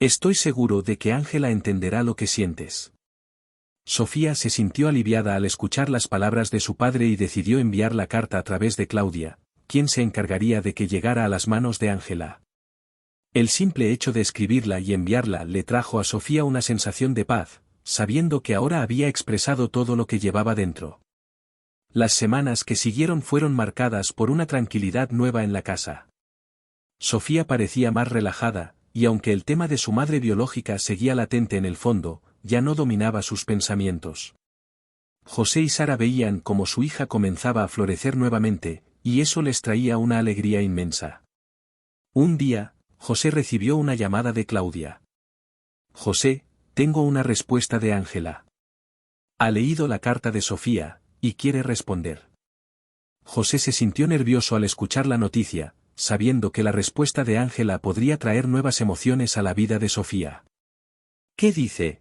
Estoy seguro de que Ángela entenderá lo que sientes». Sofía se sintió aliviada al escuchar las palabras de su padre y decidió enviar la carta a través de Claudia, quien se encargaría de que llegara a las manos de Ángela. El simple hecho de escribirla y enviarla le trajo a Sofía una sensación de paz, sabiendo que ahora había expresado todo lo que llevaba dentro. Las semanas que siguieron fueron marcadas por una tranquilidad nueva en la casa. Sofía parecía más relajada, y aunque el tema de su madre biológica seguía latente en el fondo, ya no dominaba sus pensamientos. José y Sara veían cómo su hija comenzaba a florecer nuevamente, y eso les traía una alegría inmensa. Un día, José recibió una llamada de Claudia. José, tengo una respuesta de Ángela. Ha leído la carta de Sofía, y quiere responder. José se sintió nervioso al escuchar la noticia, sabiendo que la respuesta de Ángela podría traer nuevas emociones a la vida de Sofía. ¿Qué dice?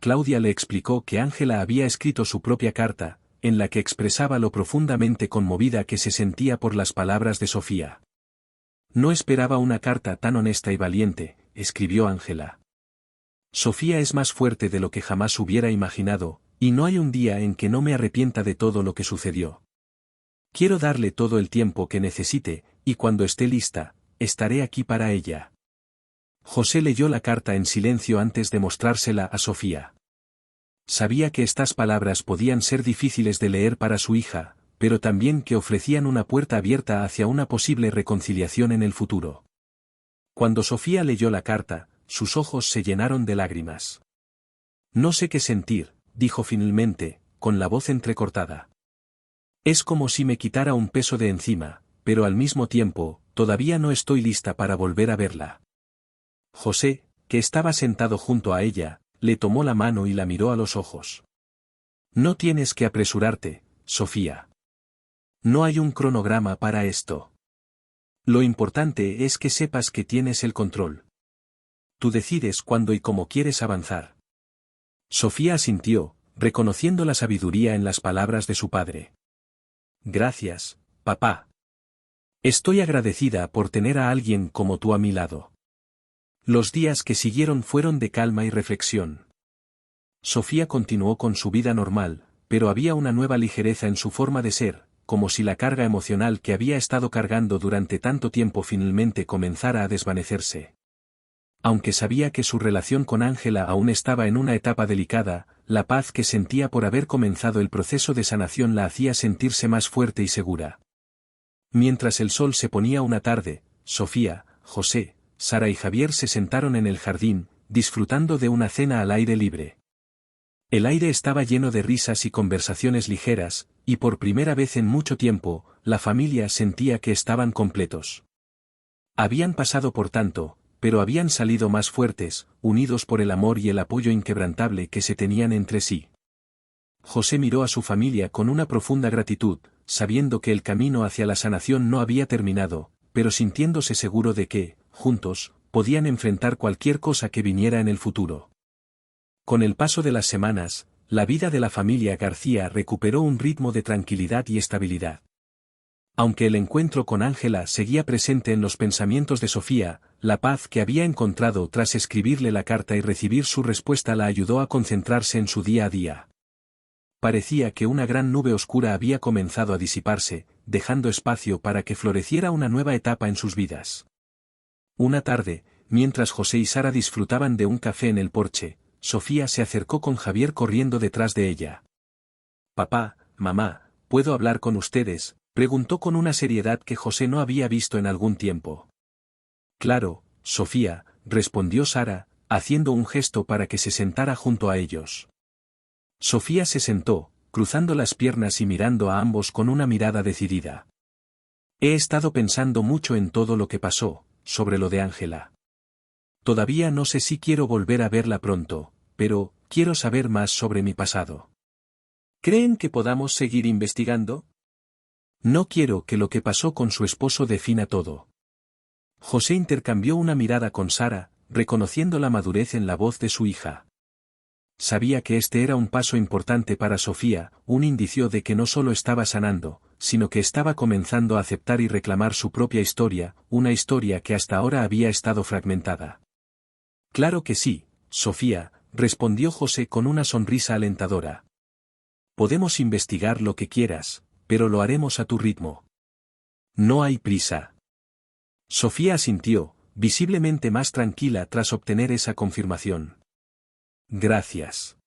Claudia le explicó que Ángela había escrito su propia carta, en la que expresaba lo profundamente conmovida que se sentía por las palabras de Sofía. No esperaba una carta tan honesta y valiente, escribió Ángela. Sofía es más fuerte de lo que jamás hubiera imaginado, y no hay un día en que no me arrepienta de todo lo que sucedió. Quiero darle todo el tiempo que necesite, y cuando esté lista, estaré aquí para ella. José leyó la carta en silencio antes de mostrársela a Sofía. Sabía que estas palabras podían ser difíciles de leer para su hija, pero también que ofrecían una puerta abierta hacia una posible reconciliación en el futuro. Cuando Sofía leyó la carta, sus ojos se llenaron de lágrimas. No sé qué sentir, dijo finalmente, con la voz entrecortada. Es como si me quitara un peso de encima, pero al mismo tiempo, todavía no estoy lista para volver a verla. José, que estaba sentado junto a ella, le tomó la mano y la miró a los ojos. No tienes que apresurarte, Sofía. No hay un cronograma para esto. Lo importante es que sepas que tienes el control. Tú decides cuándo y cómo quieres avanzar. Sofía asintió, reconociendo la sabiduría en las palabras de su padre. Gracias, papá. Estoy agradecida por tener a alguien como tú a mi lado. Los días que siguieron fueron de calma y reflexión. Sofía continuó con su vida normal, pero había una nueva ligereza en su forma de ser, como si la carga emocional que había estado cargando durante tanto tiempo finalmente comenzara a desvanecerse. Aunque sabía que su relación con Ángela aún estaba en una etapa delicada, la paz que sentía por haber comenzado el proceso de sanación la hacía sentirse más fuerte y segura. Mientras el sol se ponía una tarde, Sofía, José, Sara y Javier se sentaron en el jardín, disfrutando de una cena al aire libre. El aire estaba lleno de risas y conversaciones ligeras, y por primera vez en mucho tiempo, la familia sentía que estaban completos. Habían pasado por tanto, pero habían salido más fuertes, unidos por el amor y el apoyo inquebrantable que se tenían entre sí. José miró a su familia con una profunda gratitud, sabiendo que el camino hacia la sanación no había terminado, pero sintiéndose seguro de que, juntos, podían enfrentar cualquier cosa que viniera en el futuro. Con el paso de las semanas, la vida de la familia García recuperó un ritmo de tranquilidad y estabilidad. Aunque el encuentro con Ángela seguía presente en los pensamientos de Sofía, la paz que había encontrado tras escribirle la carta y recibir su respuesta la ayudó a concentrarse en su día a día. Parecía que una gran nube oscura había comenzado a disiparse, dejando espacio para que floreciera una nueva etapa en sus vidas. Una tarde, mientras José y Sara disfrutaban de un café en el porche, Sofía se acercó con Javier corriendo detrás de ella. «Papá, mamá, ¿puedo hablar con ustedes?», preguntó con una seriedad que José no había visto en algún tiempo. «Claro, Sofía», respondió Sara, haciendo un gesto para que se sentara junto a ellos. Sofía se sentó, cruzando las piernas y mirando a ambos con una mirada decidida. «He estado pensando mucho en todo lo que pasó, sobre lo de Ángela. Todavía no sé si quiero volver a verla pronto, pero quiero saber más sobre mi pasado». «¿Creen que podamos seguir investigando?» «No quiero que lo que pasó con su esposo defina todo». José intercambió una mirada con Sara, reconociendo la madurez en la voz de su hija. Sabía que este era un paso importante para Sofía, un indicio de que no solo estaba sanando, sino que estaba comenzando a aceptar y reclamar su propia historia, una historia que hasta ahora había estado fragmentada. «Claro que sí, Sofía», respondió José con una sonrisa alentadora. «Podemos investigar lo que quieras, pero lo haremos a tu ritmo. No hay prisa». Sofía asintió, visiblemente más tranquila tras obtener esa confirmación. «Gracias.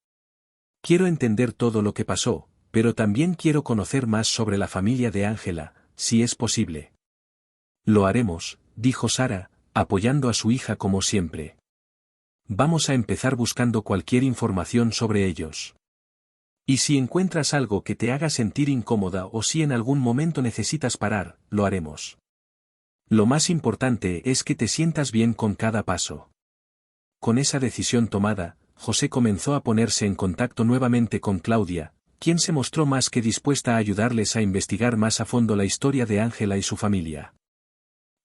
Quiero entender todo lo que pasó, pero también quiero conocer más sobre la familia de Ángela, si es posible». «Lo haremos», dijo Sara, apoyando a su hija como siempre. «Vamos a empezar buscando cualquier información sobre ellos. Y si encuentras algo que te haga sentir incómoda o si en algún momento necesitas parar, lo haremos». Lo más importante es que te sientas bien con cada paso. Con esa decisión tomada, José comenzó a ponerse en contacto nuevamente con Claudia, quien se mostró más que dispuesta a ayudarles a investigar más a fondo la historia de Ángela y su familia.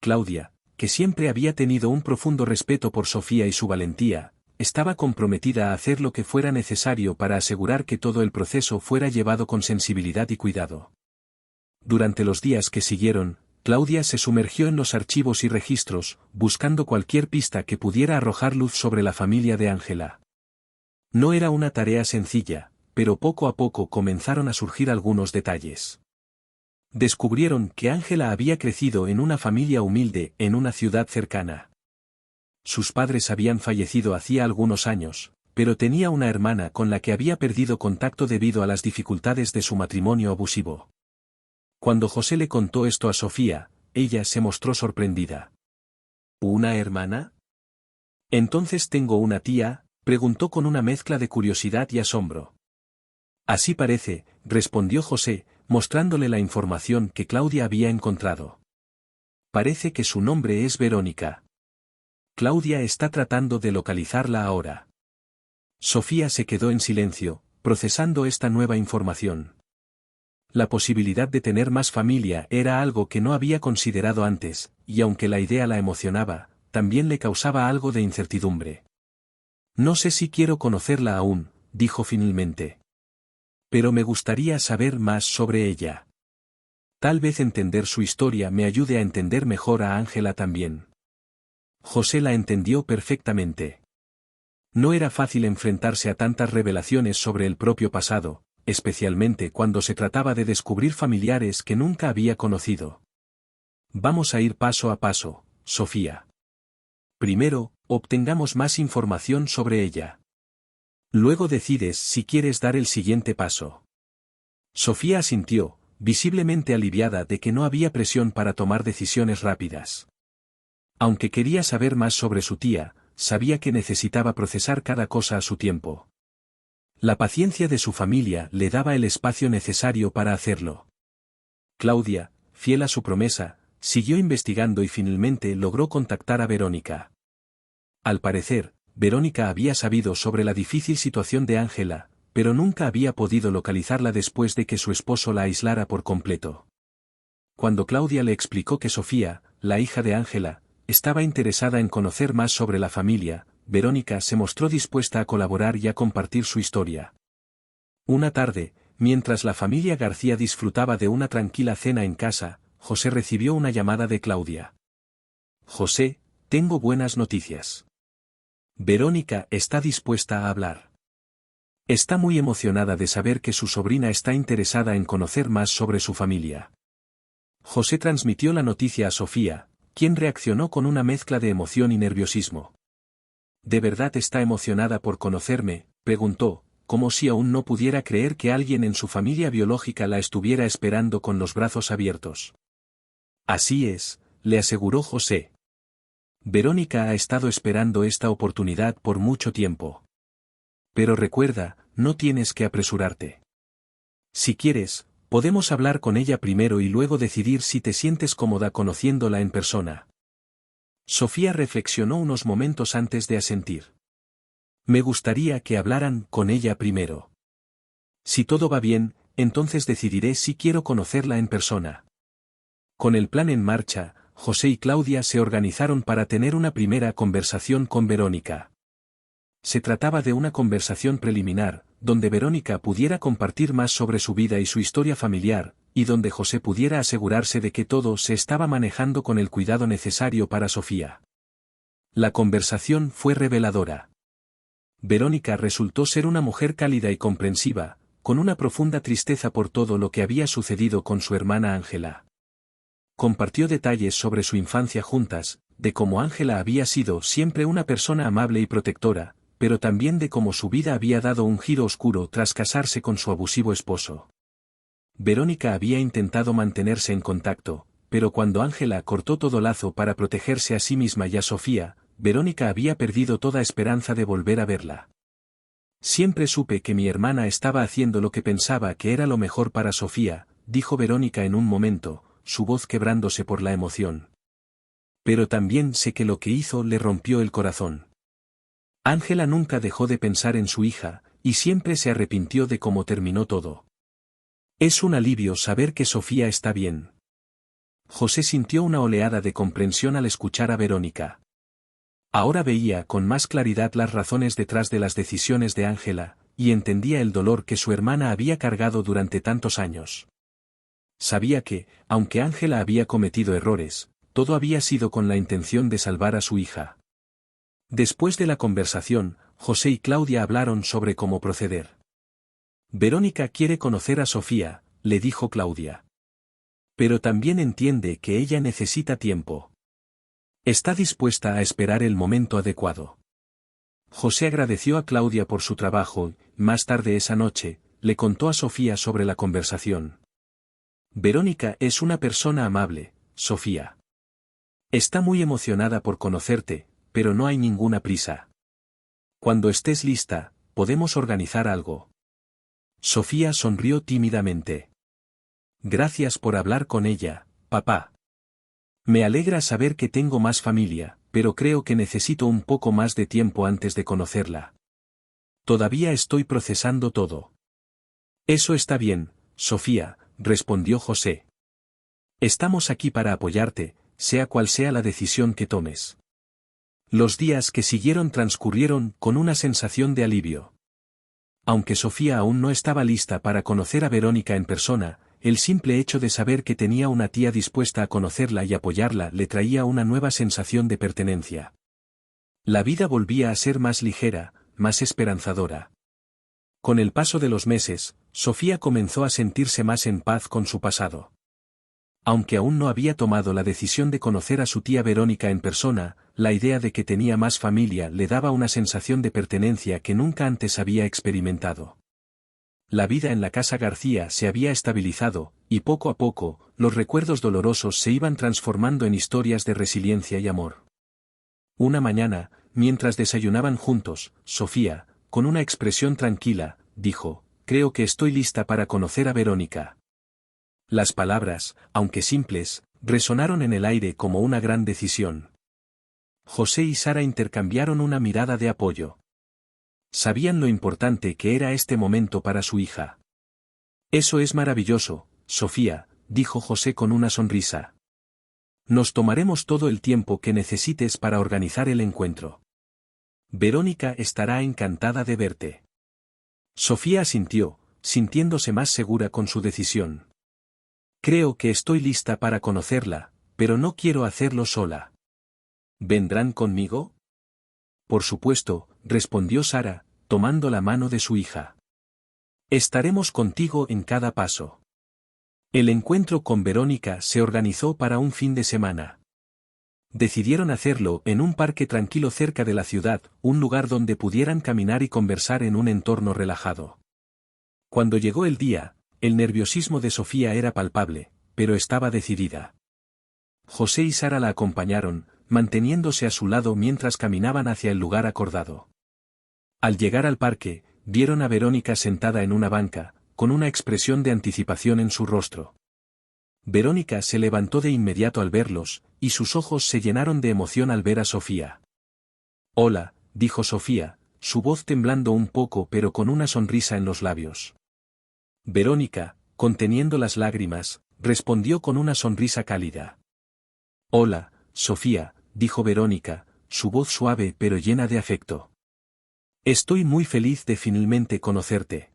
Claudia, que siempre había tenido un profundo respeto por Sofía y su valentía, estaba comprometida a hacer lo que fuera necesario para asegurar que todo el proceso fuera llevado con sensibilidad y cuidado. Durante los días que siguieron, Claudia se sumergió en los archivos y registros, buscando cualquier pista que pudiera arrojar luz sobre la familia de Ángela. No era una tarea sencilla, pero poco a poco comenzaron a surgir algunos detalles. Descubrieron que Ángela había crecido en una familia humilde en una ciudad cercana. Sus padres habían fallecido hacía algunos años, pero tenía una hermana con la que había perdido contacto debido a las dificultades de su matrimonio abusivo. Cuando José le contó esto a Sofía, ella se mostró sorprendida. ¿Una hermana? ¿Entonces tengo una tía?, preguntó con una mezcla de curiosidad y asombro. Así parece, respondió José, mostrándole la información que Claudia había encontrado. Parece que su nombre es Verónica. Claudia está tratando de localizarla ahora. Sofía se quedó en silencio, procesando esta nueva información. La posibilidad de tener más familia era algo que no había considerado antes, y aunque la idea la emocionaba, también le causaba algo de incertidumbre. No sé si quiero conocerla aún, dijo finalmente. Pero me gustaría saber más sobre ella. Tal vez entender su historia me ayude a entender mejor a Ángela también. José la entendió perfectamente. No era fácil enfrentarse a tantas revelaciones sobre el propio pasado, especialmente cuando se trataba de descubrir familiares que nunca había conocido. Vamos a ir paso a paso, Sofía. Primero, obtengamos más información sobre ella. Luego decides si quieres dar el siguiente paso. Sofía asintió, visiblemente aliviada de que no había presión para tomar decisiones rápidas. Aunque quería saber más sobre su tía, sabía que necesitaba procesar cada cosa a su tiempo. La paciencia de su familia le daba el espacio necesario para hacerlo. Claudia, fiel a su promesa, siguió investigando y finalmente logró contactar a Verónica. Al parecer, Verónica había sabido sobre la difícil situación de Ángela, pero nunca había podido localizarla después de que su esposo la aislara por completo. Cuando Claudia le explicó que Sofía, la hija de Ángela, estaba interesada en conocer más sobre la familia, Verónica se mostró dispuesta a colaborar y a compartir su historia. Una tarde, mientras la familia García disfrutaba de una tranquila cena en casa, José recibió una llamada de Claudia. José, tengo buenas noticias. Verónica está dispuesta a hablar. Está muy emocionada de saber que su sobrina está interesada en conocer más sobre su familia. José transmitió la noticia a Sofía, quien reaccionó con una mezcla de emoción y nerviosismo. ¿De verdad está emocionada por conocerme?, preguntó, como si aún no pudiera creer que alguien en su familia biológica la estuviera esperando con los brazos abiertos. Así es, le aseguró José. Verónica ha estado esperando esta oportunidad por mucho tiempo. Pero recuerda, no tienes que apresurarte. Si quieres, podemos hablar con ella primero y luego decidir si te sientes cómoda conociéndola en persona. Sofía reflexionó unos momentos antes de asentir. Me gustaría que hablaran con ella primero. Si todo va bien, entonces decidiré si quiero conocerla en persona. Con el plan en marcha, José y Claudia se organizaron para tener una primera conversación con Verónica. Se trataba de una conversación preliminar, donde Verónica pudiera compartir más sobre su vida y su historia familiar, y donde José pudiera asegurarse de que todo se estaba manejando con el cuidado necesario para Sofía. La conversación fue reveladora. Verónica resultó ser una mujer cálida y comprensiva, con una profunda tristeza por todo lo que había sucedido con su hermana Ángela. Compartió detalles sobre su infancia juntas, de cómo Ángela había sido siempre una persona amable y protectora, pero también de cómo su vida había dado un giro oscuro tras casarse con su abusivo esposo. Verónica había intentado mantenerse en contacto, pero cuando Ángela cortó todo lazo para protegerse a sí misma y a Sofía, Verónica había perdido toda esperanza de volver a verla. Siempre supe que mi hermana estaba haciendo lo que pensaba que era lo mejor para Sofía, dijo Verónica en un momento, su voz quebrándose por la emoción. Pero también sé que lo que hizo le rompió el corazón. Ángela nunca dejó de pensar en su hija, y siempre se arrepintió de cómo terminó todo. Es un alivio saber que Sofía está bien. José sintió una oleada de comprensión al escuchar a Verónica. Ahora veía con más claridad las razones detrás de las decisiones de Ángela, y entendía el dolor que su hermana había cargado durante tantos años. Sabía que, aunque Ángela había cometido errores, todo había sido con la intención de salvar a su hija. Después de la conversación, José y Claudia hablaron sobre cómo proceder. Verónica quiere conocer a Sofía, le dijo Claudia. Pero también entiende que ella necesita tiempo. Está dispuesta a esperar el momento adecuado. José agradeció a Claudia por su trabajo y, más tarde esa noche, le contó a Sofía sobre la conversación. Verónica es una persona amable, Sofía. Está muy emocionada por conocerte, pero no hay ninguna prisa. Cuando estés lista, podemos organizar algo. Sofía sonrió tímidamente. Gracias por hablar con ella, papá. Me alegra saber que tengo más familia, pero creo que necesito un poco más de tiempo antes de conocerla. Todavía estoy procesando todo. Eso está bien, Sofía, respondió José. Estamos aquí para apoyarte, sea cual sea la decisión que tomes. Los días que siguieron transcurrieron con una sensación de alivio. Aunque Sofía aún no estaba lista para conocer a Verónica en persona, el simple hecho de saber que tenía una tía dispuesta a conocerla y apoyarla le traía una nueva sensación de pertenencia. La vida volvía a ser más ligera, más esperanzadora. Con el paso de los meses, Sofía comenzó a sentirse más en paz con su pasado. Aunque aún no había tomado la decisión de conocer a su tía Verónica en persona, la idea de que tenía más familia le daba una sensación de pertenencia que nunca antes había experimentado. La vida en la casa García se había estabilizado, y poco a poco, los recuerdos dolorosos se iban transformando en historias de resiliencia y amor. Una mañana, mientras desayunaban juntos, Sofía, con una expresión tranquila, dijo, «Creo que estoy lista para conocer a Verónica». Las palabras, aunque simples, resonaron en el aire como una gran decisión. José y Sara intercambiaron una mirada de apoyo. Sabían lo importante que era este momento para su hija. Eso es maravilloso, Sofía, dijo José con una sonrisa. Nos tomaremos todo el tiempo que necesites para organizar el encuentro. Verónica estará encantada de verte. Sofía asintió, sintiéndose más segura con su decisión. Creo que estoy lista para conocerla, pero no quiero hacerlo sola. ¿Vendrán conmigo? Por supuesto, respondió Sara, tomando la mano de su hija. Estaremos contigo en cada paso. El encuentro con Verónica se organizó para un fin de semana. Decidieron hacerlo en un parque tranquilo cerca de la ciudad, un lugar donde pudieran caminar y conversar en un entorno relajado. Cuando llegó el día, el nerviosismo de Sofía era palpable, pero estaba decidida. José y Sara la acompañaron, manteniéndose a su lado mientras caminaban hacia el lugar acordado. Al llegar al parque, vieron a Verónica sentada en una banca, con una expresión de anticipación en su rostro. Verónica se levantó de inmediato al verlos, y sus ojos se llenaron de emoción al ver a Sofía. «Hola», dijo Sofía, su voz temblando un poco pero con una sonrisa en los labios. Verónica, conteniendo las lágrimas, respondió con una sonrisa cálida. «Hola, Sofía», dijo Verónica, su voz suave pero llena de afecto. «Estoy muy feliz de finalmente conocerte».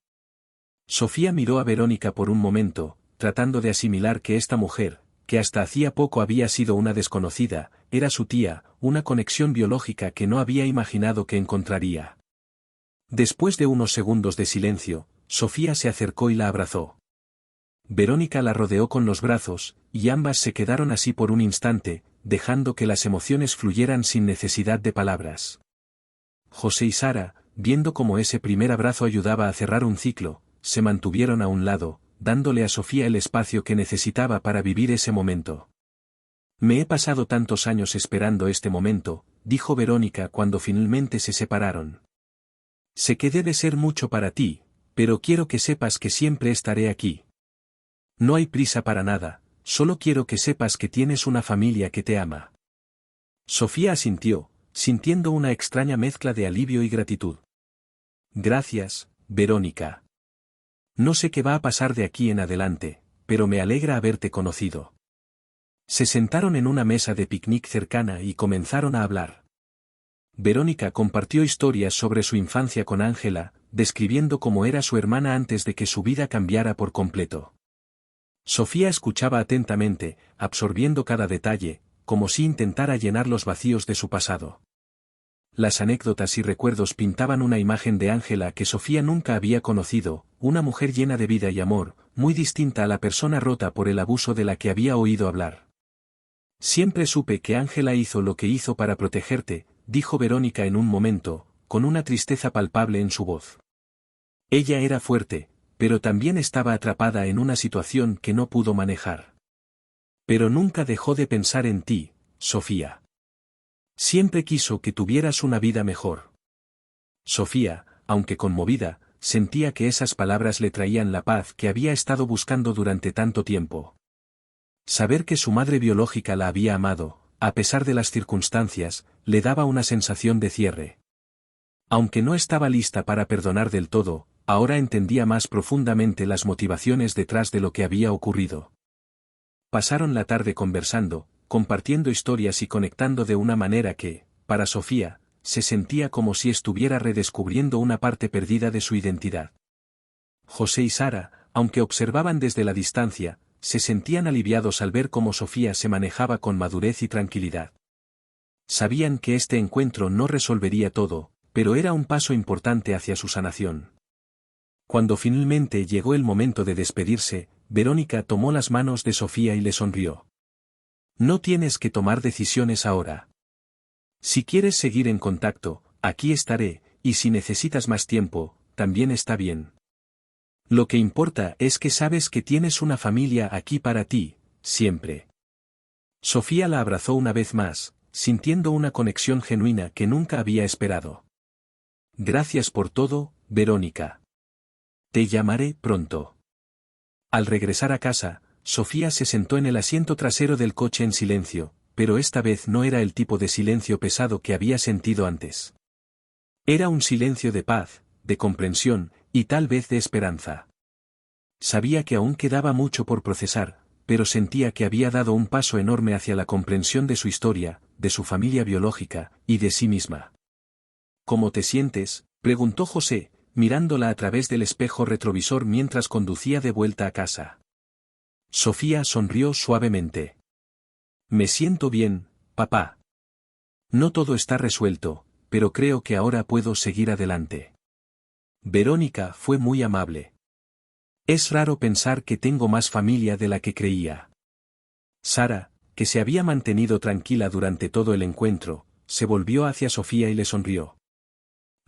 Sofía miró a Verónica por un momento, tratando de asimilar que esta mujer, que hasta hacía poco había sido una desconocida, era su tía, una conexión biológica que no había imaginado que encontraría. Después de unos segundos de silencio, Sofía se acercó y la abrazó. Verónica la rodeó con los brazos, y ambas se quedaron así por un instante, dejando que las emociones fluyeran sin necesidad de palabras. José y Sara, viendo cómo ese primer abrazo ayudaba a cerrar un ciclo, se mantuvieron a un lado, dándole a Sofía el espacio que necesitaba para vivir ese momento. «Me he pasado tantos años esperando este momento», dijo Verónica cuando finalmente se separaron. «Sé que debe ser mucho para ti, pero quiero que sepas que siempre estaré aquí. No hay prisa para nada, solo quiero que sepas que tienes una familia que te ama». Sofía asintió, sintiendo una extraña mezcla de alivio y gratitud. Gracias, Verónica. No sé qué va a pasar de aquí en adelante, pero me alegra haberte conocido. Se sentaron en una mesa de picnic cercana y comenzaron a hablar. Verónica compartió historias sobre su infancia con Ángela, describiendo cómo era su hermana antes de que su vida cambiara por completo. Sofía escuchaba atentamente, absorbiendo cada detalle, como si intentara llenar los vacíos de su pasado. Las anécdotas y recuerdos pintaban una imagen de Ángela que Sofía nunca había conocido, una mujer llena de vida y amor, muy distinta a la persona rota por el abuso de la que había oído hablar. Siempre supe que Ángela hizo lo que hizo para protegerte, dijo Verónica en un momento, con una tristeza palpable en su voz. Ella era fuerte, pero también estaba atrapada en una situación que no pudo manejar. Pero nunca dejó de pensar en ti, Sofía. Siempre quiso que tuvieras una vida mejor. Sofía, aunque conmovida, sentía que esas palabras le traían la paz que había estado buscando durante tanto tiempo. Saber que su madre biológica la había amado, a pesar de las circunstancias, le daba una sensación de cierre. Aunque no estaba lista para perdonar del todo, ahora entendía más profundamente las motivaciones detrás de lo que había ocurrido. Pasaron la tarde conversando, compartiendo historias y conectando de una manera que, para Sofía, se sentía como si estuviera redescubriendo una parte perdida de su identidad. José y Sara, aunque observaban desde la distancia, se sentían aliviados al ver cómo Sofía se manejaba con madurez y tranquilidad. Sabían que este encuentro no resolvería todo, pero era un paso importante hacia su sanación. Cuando finalmente llegó el momento de despedirse, Verónica tomó las manos de Sofía y le sonrió. No tienes que tomar decisiones ahora. Si quieres seguir en contacto, aquí estaré, y si necesitas más tiempo, también está bien. Lo que importa es que sabes que tienes una familia aquí para ti, siempre. Sofía la abrazó una vez más, sintiendo una conexión genuina que nunca había esperado. Gracias por todo, Verónica. Te llamaré pronto. Al regresar a casa, Sofía se sentó en el asiento trasero del coche en silencio, pero esta vez no era el tipo de silencio pesado que había sentido antes. Era un silencio de paz, de comprensión, y tal vez de esperanza. Sabía que aún quedaba mucho por procesar, pero sentía que había dado un paso enorme hacia la comprensión de su historia, de su familia biológica, y de sí misma. ¿Cómo te sientes?, preguntó José, mirándola a través del espejo retrovisor mientras conducía de vuelta a casa. Sofía sonrió suavemente. Me siento bien, papá. No todo está resuelto, pero creo que ahora puedo seguir adelante. Verónica fue muy amable. Es raro pensar que tengo más familia de la que creía. Sara, que se había mantenido tranquila durante todo el encuentro, se volvió hacia Sofía y le sonrió.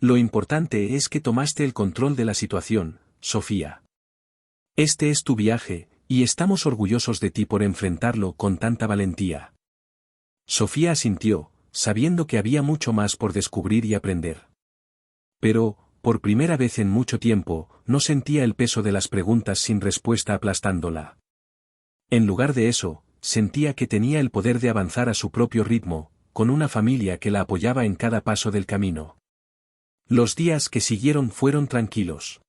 Lo importante es que tomaste el control de la situación, Sofía. Este es tu viaje, y estamos orgullosos de ti por enfrentarlo con tanta valentía. Sofía asintió, sabiendo que había mucho más por descubrir y aprender. Pero, por primera vez en mucho tiempo, no sentía el peso de las preguntas sin respuesta aplastándola. En lugar de eso, sentía que tenía el poder de avanzar a su propio ritmo, con una familia que la apoyaba en cada paso del camino. Los días que siguieron fueron tranquilos.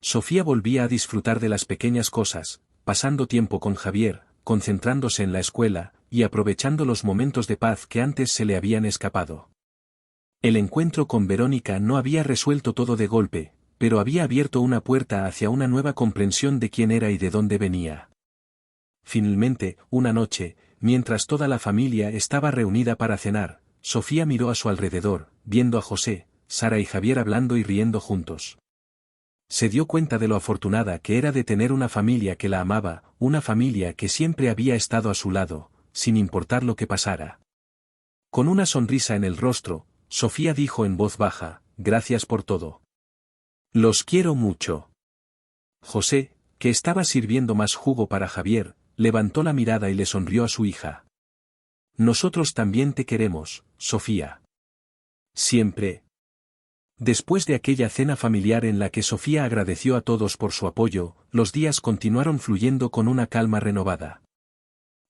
Sofía volvía a disfrutar de las pequeñas cosas, pasando tiempo con Javier, concentrándose en la escuela, y aprovechando los momentos de paz que antes se le habían escapado. El encuentro con Verónica no había resuelto todo de golpe, pero había abierto una puerta hacia una nueva comprensión de quién era y de dónde venía. Finalmente, una noche, mientras toda la familia estaba reunida para cenar, Sofía miró a su alrededor, viendo a José, Sara y Javier hablando y riendo juntos. Se dio cuenta de lo afortunada que era de tener una familia que la amaba, una familia que siempre había estado a su lado, sin importar lo que pasara. Con una sonrisa en el rostro, Sofía dijo en voz baja, gracias por todo. Los quiero mucho. José, que estaba sirviendo más jugo para Javier, levantó la mirada y le sonrió a su hija. Nosotros también te queremos, Sofía. Siempre. Después de aquella cena familiar en la que Sofía agradeció a todos por su apoyo, los días continuaron fluyendo con una calma renovada.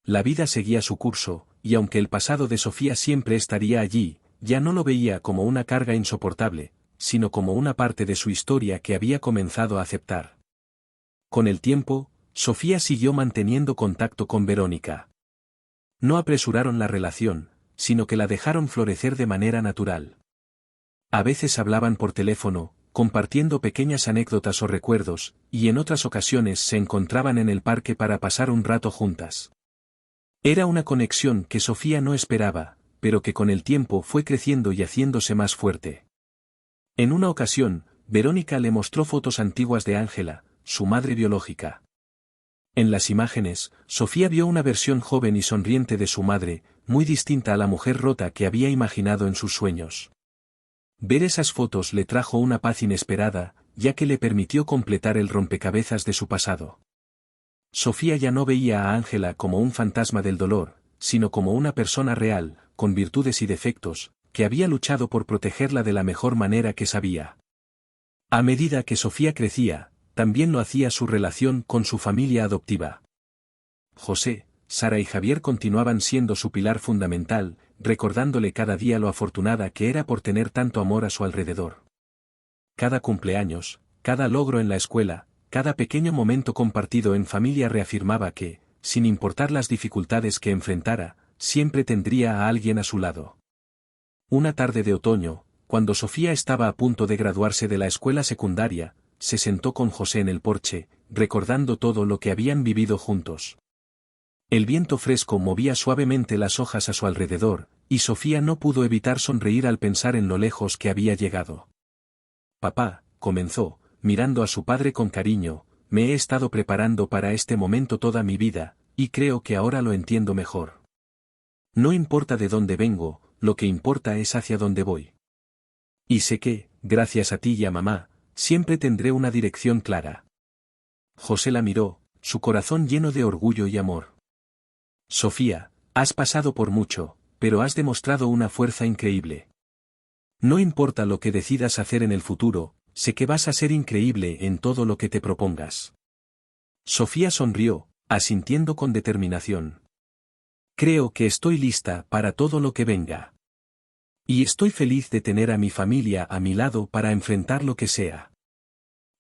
La vida seguía su curso, y aunque el pasado de Sofía siempre estaría allí, ya no lo veía como una carga insoportable, sino como una parte de su historia que había comenzado a aceptar. Con el tiempo, Sofía siguió manteniendo contacto con Verónica. No apresuraron la relación, sino que la dejaron florecer de manera natural. A veces hablaban por teléfono, compartiendo pequeñas anécdotas o recuerdos, y en otras ocasiones se encontraban en el parque para pasar un rato juntas. Era una conexión que Sofía no esperaba, pero que con el tiempo fue creciendo y haciéndose más fuerte. En una ocasión, Verónica le mostró fotos antiguas de Ángela, su madre biológica. En las imágenes, Sofía vio una versión joven y sonriente de su madre, muy distinta a la mujer rota que había imaginado en sus sueños. Ver esas fotos le trajo una paz inesperada, ya que le permitió completar el rompecabezas de su pasado. Sofía ya no veía a Ángela como un fantasma del dolor, sino como una persona real, con virtudes y defectos, que había luchado por protegerla de la mejor manera que sabía. A medida que Sofía crecía, también lo hacía su relación con su familia adoptiva. José, Sara y Javier continuaban siendo su pilar fundamental, recordándole cada día lo afortunada que era por tener tanto amor a su alrededor. Cada cumpleaños, cada logro en la escuela, cada pequeño momento compartido en familia reafirmaba que, sin importar las dificultades que enfrentara, siempre tendría a alguien a su lado. Una tarde de otoño, cuando Sofía estaba a punto de graduarse de la escuela secundaria, se sentó con José en el porche, recordando todo lo que habían vivido juntos. El viento fresco movía suavemente las hojas a su alrededor, y Sofía no pudo evitar sonreír al pensar en lo lejos que había llegado. «Papá», comenzó, mirando a su padre con cariño, «me he estado preparando para este momento toda mi vida, y creo que ahora lo entiendo mejor. No importa de dónde vengo, lo que importa es hacia dónde voy. Y sé que, gracias a ti y a mamá, siempre tendré una dirección clara». José la miró, su corazón lleno de orgullo y amor. «Sofía, has pasado por mucho, pero has demostrado una fuerza increíble. No importa lo que decidas hacer en el futuro, sé que vas a ser increíble en todo lo que te propongas». Sofía sonrió, asintiendo con determinación. «Creo que estoy lista para todo lo que venga. Y estoy feliz de tener a mi familia a mi lado para enfrentar lo que sea».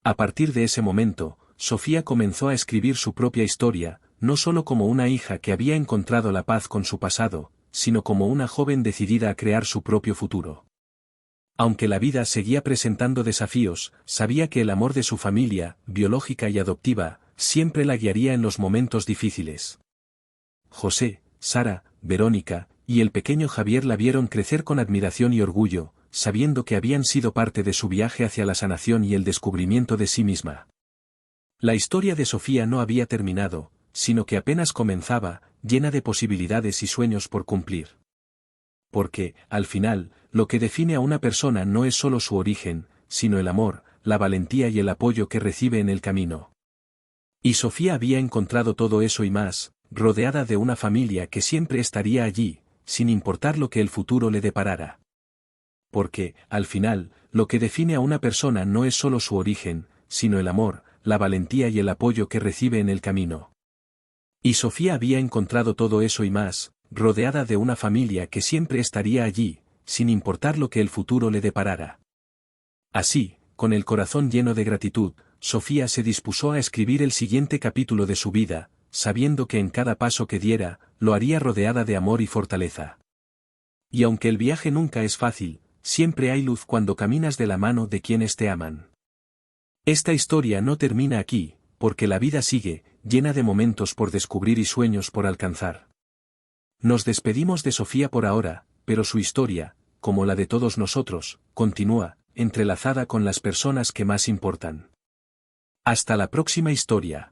A partir de ese momento, Sofía comenzó a escribir su propia historia, no solo como una hija que había encontrado la paz con su pasado, sino como una joven decidida a crear su propio futuro. Aunque la vida seguía presentando desafíos, sabía que el amor de su familia, biológica y adoptiva, siempre la guiaría en los momentos difíciles. José, Sara, Verónica, y el pequeño Javier la vieron crecer con admiración y orgullo, sabiendo que habían sido parte de su viaje hacia la sanación y el descubrimiento de sí misma. La historia de Sofía no había terminado, sino que apenas comenzaba, llena de posibilidades y sueños por cumplir. Porque, al final, lo que define a una persona no es solo su origen, sino el amor, la valentía y el apoyo que recibe en el camino. Y Sofía había encontrado todo eso y más, rodeada de una familia que siempre estaría allí, sin importar lo que el futuro le deparara. Porque, al final, lo que define a una persona no es solo su origen, sino el amor, la valentía y el apoyo que recibe en el camino. Y Sofía había encontrado todo eso y más, rodeada de una familia que siempre estaría allí, sin importar lo que el futuro le deparara. Así, con el corazón lleno de gratitud, Sofía se dispuso a escribir el siguiente capítulo de su vida, sabiendo que en cada paso que diera, lo haría rodeada de amor y fortaleza. Y aunque el viaje nunca es fácil, siempre hay luz cuando caminas de la mano de quienes te aman. Esta historia no termina aquí, porque la vida sigue, llena de momentos por descubrir y sueños por alcanzar. Nos despedimos de Sofía por ahora, pero su historia, como la de todos nosotros, continúa, entrelazada con las personas que más importan. Hasta la próxima historia.